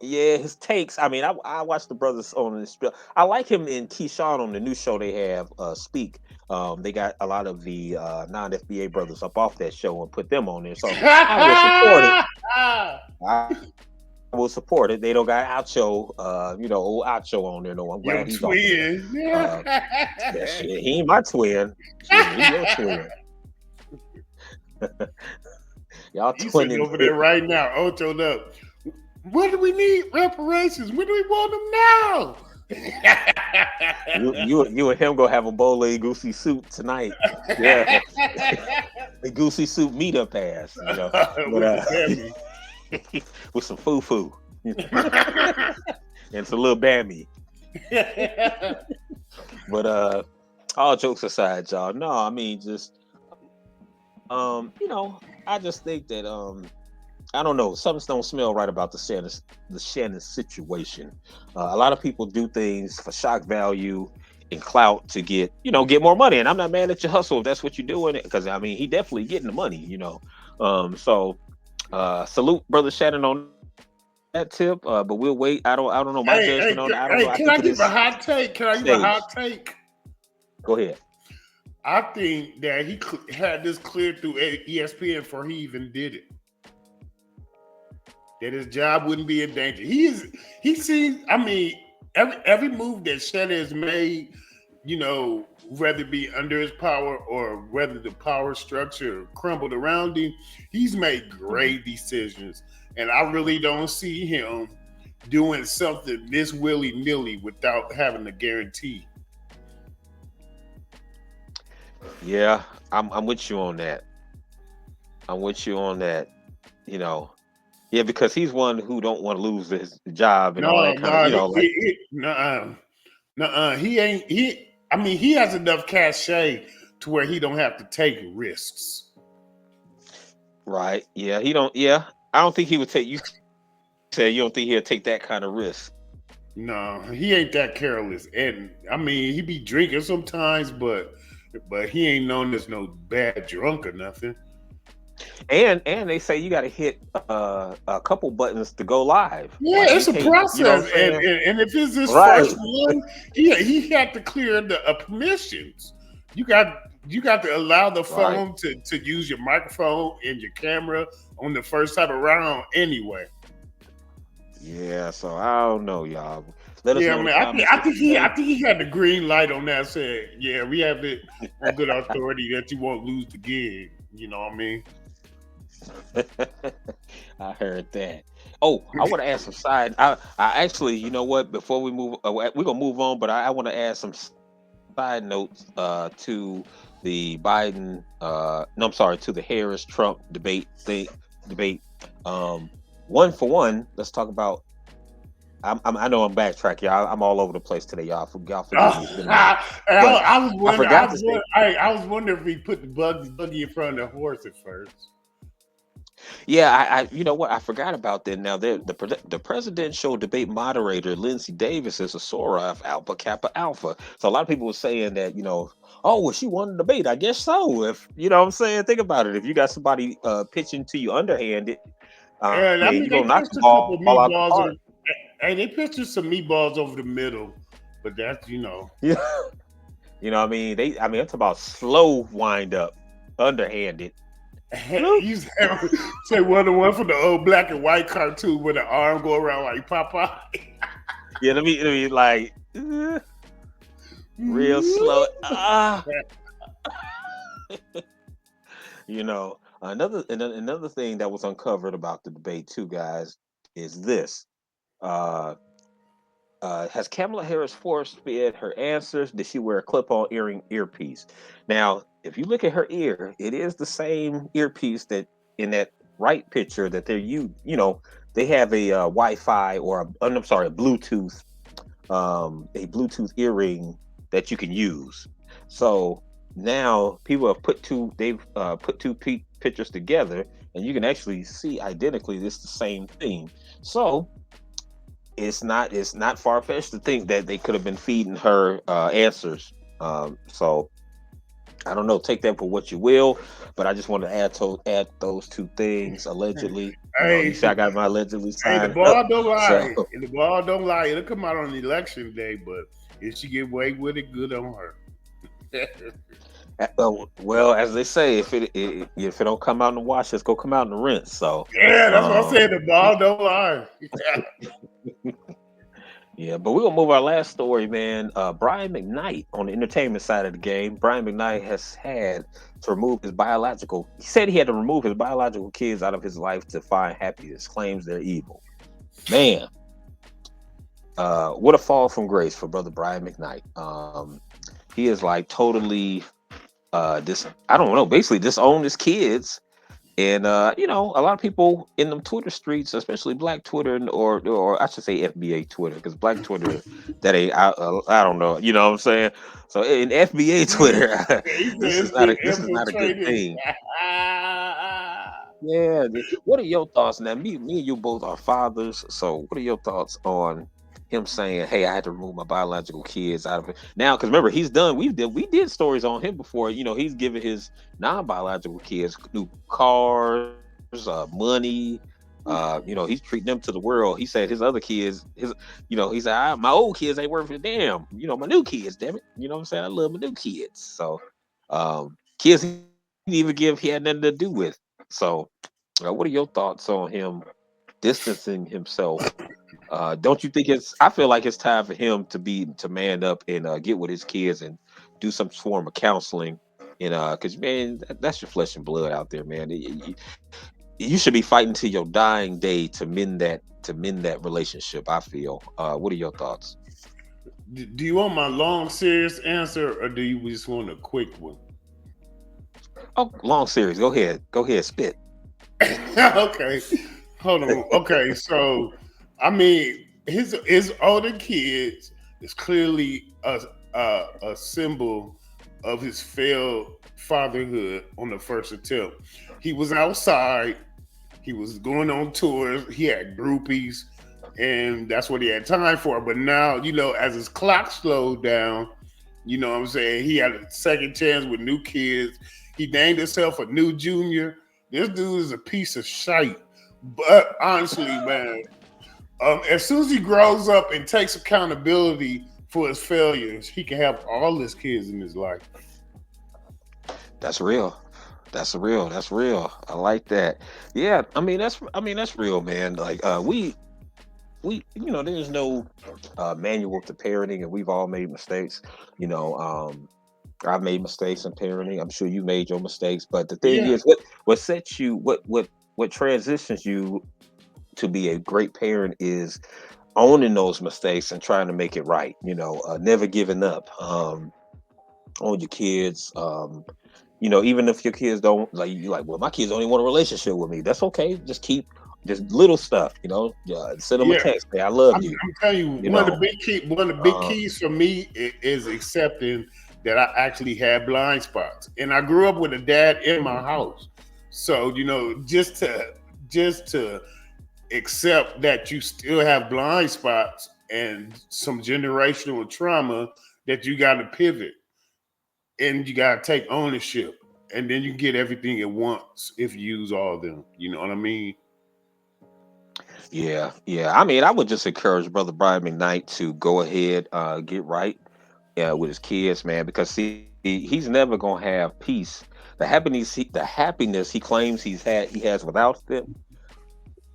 Yeah, his takes. I mean, I watched the brothers on this. I like him and Keyshawn on the new show they have, Speak. They got a lot of the non FBA brothers up off that show and put them on there. So I will support it. I will support it. They don't got Acho, old Acho on there. No, I'm glad he's Your off of there. twin. Uh, that shit, he ain't my twin. Shit, he your twin. Y'all He's sitting twinning. over there right now, Ochoed up. What do we need? Reparations. What do we want them You and him gonna have a bowl of goosey soup tonight. Yeah, the goosey soup meetup ass, now? but With the Bambi. with some foo and some little bammy. But all jokes aside, y'all. No, I mean just I just think that I don't know, something's don't smell right about the Shannon situation. A lot of people do things for shock value and clout to get more money, and I'm not mad at your hustle if that's what you're doing. Because I mean, he definitely getting the money. So salute brother Shannon on that tip. But we'll wait. I don't know my judgment on it. I don't know. I think it is Can I give a hot take? Can I give a stage. hot take? Go ahead. I think that he had this cleared through ESPN before he even did it. That his job wouldn't be in danger. He sees. I mean, every move that Shannon has made, whether it be under his power or whether the power structure crumbled around him, he's made Mhm. great decisions, and I really don't see him doing something this willy nilly without having a guarantee. Yeah, I'm with you on that. I'm with you on that. You know, yeah, because he's one who don't want to lose his job and all No, that kind of, no, like nuh-uh, nuh-uh. He ain't. He. I mean, he has enough cachet to where he don't have to take risks. right. Yeah, he don't. Yeah, I don't think he would take. You said you don't think he'll take that kind of risk. No, he ain't that careless. And I mean, he be drinking sometimes, but he ain't known as no bad drunk or nothing. And they say you got to hit a couple buttons to go live. Yeah, Like you it's a can't. You know what process, I'm and saying? and if it's his Right. first one, he had to clear the permissions. You got you got to allow the Right. phone to use your microphone and your camera on the first time around anyway. Yeah. So I don't know, y'all. Let us Yeah, know in the man. comments what you I think. think he had the green light on that. Said, yeah, we have it on good authority that you won't lose the gig. You know what I mean? I heard that. Oh, I want to ask some side. I actually, you know what? Before we move, we're gonna move on, but I want to add some side notes to the Biden. No, I'm sorry, to the Harris Trump debate. Um, one for one, let's talk about. I know I'm backtracking, y'all. I'm all over the place today, y'all. Y'all forgive me. It's been a minute, but I was I wondering. forgot to say. I was wondering if we put the buggy in front of the horse at first. Yeah, you know what? I forgot about that. Now, the presidential debate moderator, Lindsey Davis, is a Sora of Alpha Kappa Alpha. So a lot of people were saying that, oh, well, she won the debate. I guess so. If you know what I'm saying, think about it. If you got somebody pitching to you underhanded, I And mean, I you're mean, gonna they knock the pitched a ball couple out the meatballs. park. Hey, they pitched us some meatballs over the middle, but that's Yeah, you know what I mean? I mean, it's about slow wind up, underhanded. Bloop. you say one from the old black and white cartoon where the arm go around like Popeye. Yeah, let me like real slow. Another thing that was uncovered about the debate too, guys, is this. Uh, has Kamala Harris force fed her answers? Did she wear a clip-on earpiece? Now, if you look at her ear, it is the same earpiece that in that right picture that they have a Wi-Fi or I'm sorry, a Bluetooth earring that you can use. So now people have they've put pictures together, and you can actually see identically it's the same thing. So it's not far fetched to think that they could have been feeding her answers. So I don't know. Take that for what you will, but I just want to add those two things. Allegedly, you Hey, see, I got my allegedly hey, the signed up. ball don't So lie. And the ball don't lie. It'll come out on election day, but if she get away with it, good on her. well, as they say, if it don't come out in the wash, it's gonna come out in the rinse. So, Yeah, that's what I um, said. The ball don't lie. yeah, but we're gonna move our last story, man. Brian McKnight on the entertainment side of the game. Brian McKnight has had to remove his biological. He said he had to remove his biological kids out of his life to find happiness. Claims they're evil. Man, what a fall from grace for brother Brian McKnight. He is like totally I don't know, basically disowned his kids. And a lot of people in them Twitter streets, especially Black Twitter or I should say FBA Twitter, because Black Twitter that ain't I don't know, you know what I'm saying. So in FBA Twitter, He said this is it's not been this is not a good infiltrated. thing. Yeah, what are your thoughts now? Me and you both are fathers, so what are your thoughts on him saying, "Hey, I had to remove my biological kids out of it now"? Because remember, he's done. We did stories on him before. He's given his non-biological kids new cars, money. He's treating them to the world. He said his other kids, he said my old kids ain't worth a damn. My new kids, damn it. You know what I'm saying? I love my new kids. So, kids he didn't even give he had nothing to do with. So, what are your thoughts on him distancing himself? Don't you think I feel like it's time for him to man up and get with his kids and do some form of counseling. And because man, that's your flesh and blood out there, man. You should be fighting to your dying day to mend that relationship. I feel. What are your thoughts? Do you want my long, serious answer, or do you just want a quick one? Oh, long series. Go ahead. Go ahead. Spit. Okay, hold on. Okay, so I mean, his older kids is clearly a symbol of his failed fatherhood on the first attempt. He was outside. He was going on tours. He had groupies, and that's what he had time for. But now, as his clock slowed down, what I'm saying, he had a second chance with new kids. He named himself a new junior. This dude is a piece of shite. But honestly, man, as soon as he grows up and takes accountability for his failures, he can have all his kids in his life. That's real. That's real. That's real. I like that. Yeah. I mean that's real, man. Like there's no manual to parenting, and we've all made mistakes. You know, I've made mistakes in parenting. I'm sure you made your mistakes, but the thing Yeah, is, what sets you, what transitions you to be a great parent is owning those mistakes and trying to make it right. Never giving up on your kids. Even if your kids don't like you, like, well, my kids don't even want a relationship with me. That's okay. Just keep just little stuff. Send them a yeah. text. Say I love I'm, you. I'm telling you, You know. one of the big Um, keys for me is accepting that I actually had blind spots, and I grew up with a dad in my house. So just to accept that you still have blind spots and some generational trauma, that you got to pivot and you got to take ownership, and then you get everything at once if you use all of them. You know what I mean? yeah, yeah. I mean, I would just encourage Brother Brian McKnight to go ahead, get right, with his kids, man, because see, he's never gonna have peace. The happiness he claims he has without them.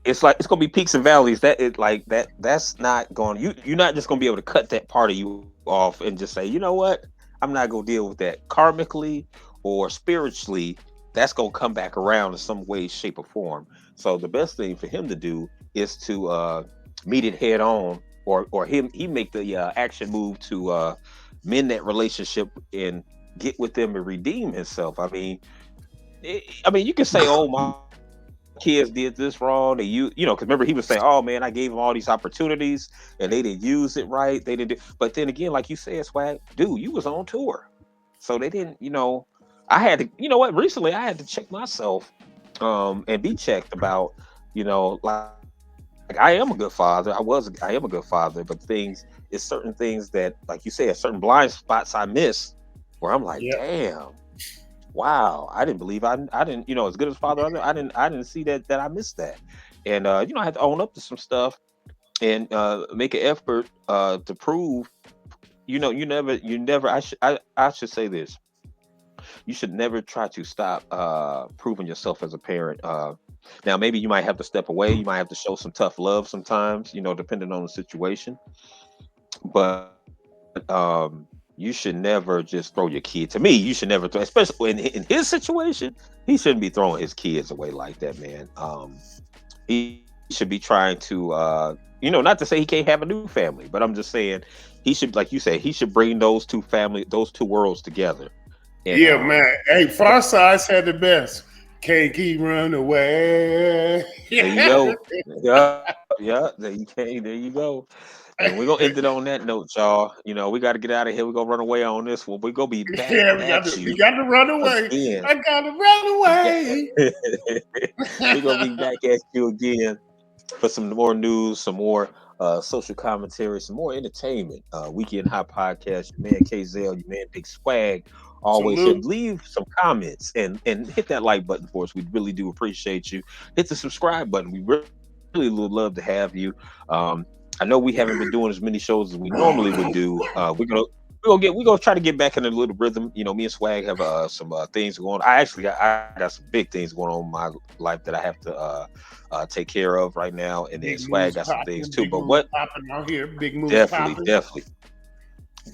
It's like it's gonna be peaks and valleys. That it like that. That's not going. You're not just gonna be able to cut that part of you off and just say, you know what, I'm not gonna deal with that karmically or spiritually. That's gonna come back around in some way, shape, or form. So the best thing for him to do is to meet it head on, or he make the action move to mend that relationship and get with them and redeem himself. I mean, you can say, "Oh, my kids did this wrong," and because remember he was saying, "Oh man, I gave them all these opportunities and they didn't use it right. They didn't." But then again, like you said, Swag, dude, you was on tour, so they didn't. I had to. You know what? Recently, I had to check myself, and be checked about. Like I am a good father. I am a good father, but it's certain things that, like you said, certain blind spots I miss, where I'm like, Yeah. damn. Wow, I didn't believe I didn't, as good as father I didn't see that I missed that. And I had to own up to some stuff and make an effort to prove, you never I should say this. You should never try to stop proving yourself as a parent. Now maybe you might have to step away, you might have to show some tough love sometimes, depending on the situation. But you should never just throw your kid. To me, you should never throw, especially in his situation. He shouldn't be throwing his kids away like that, man. He should be trying to, not to say he can't have a new family, but I'm just saying he should, like you say, he should bring those two worlds together. And Yeah, man. Hey, Far Side's had the best. Can't keep running away. there you Yeah, go. Yeah. There you go. And we're gonna end it on that note, y'all. We got to get out of here. We're gonna run away on this one. We're gonna be back we got at to we you got to run away. again. I gotta run We got- away. we're gonna be back at you again for some more news, some more social commentary, some more entertainment. Weekend High Podcast. Your man KZL, your man Big Swag, always here. Salute. Leave some comments and hit that like button for us. We really do appreciate you. Hit the subscribe button. We really would love to have you. I know we haven't been doing as many shows as we normally would do. We're gonna try to get back in a little rhythm. Me and Swag have some things going. I got some big things going on in my life that I have to take care of right now, and then Big Swag moves got some things popping. too. Big But moves what? popping out here. Big moves Definitely, popping. definitely,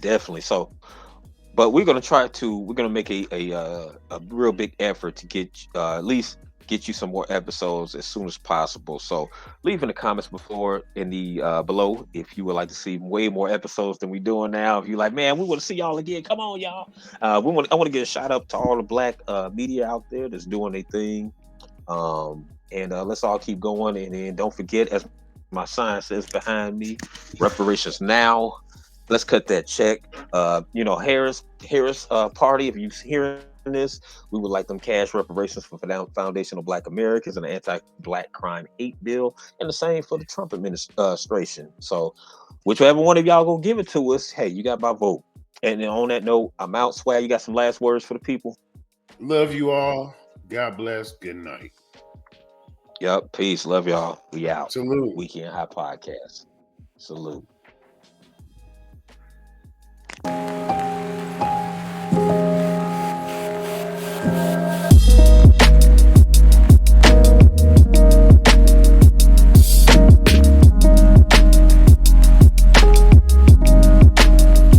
definitely. So, but we're gonna make a real big effort to get at least get you some more episodes as soon as possible. So leave in the comments before in the below if you would like to see way more episodes than we doing now. If you like, man, we want to see y'all again. Come on, y'all. I want to get a shout out to all the black media out there that's doing their thing. And let's all keep going. And then don't forget, as my sign says behind me, reparations now. Let's cut that check. Harris party. If you're hearing this, we would like them cash reparations for foundational Black Americans and the anti-Black crime hate bill, and the same for the Trump administration. So, whichever one of y'all gonna give it to us, hey, you got my vote. And then on that note, I'm out. Swag, you got some last words for the people? Love you all. God bless. Good night. Yep. Peace. Love y'all. We out. Salute. Weekend High Podcast. Salute.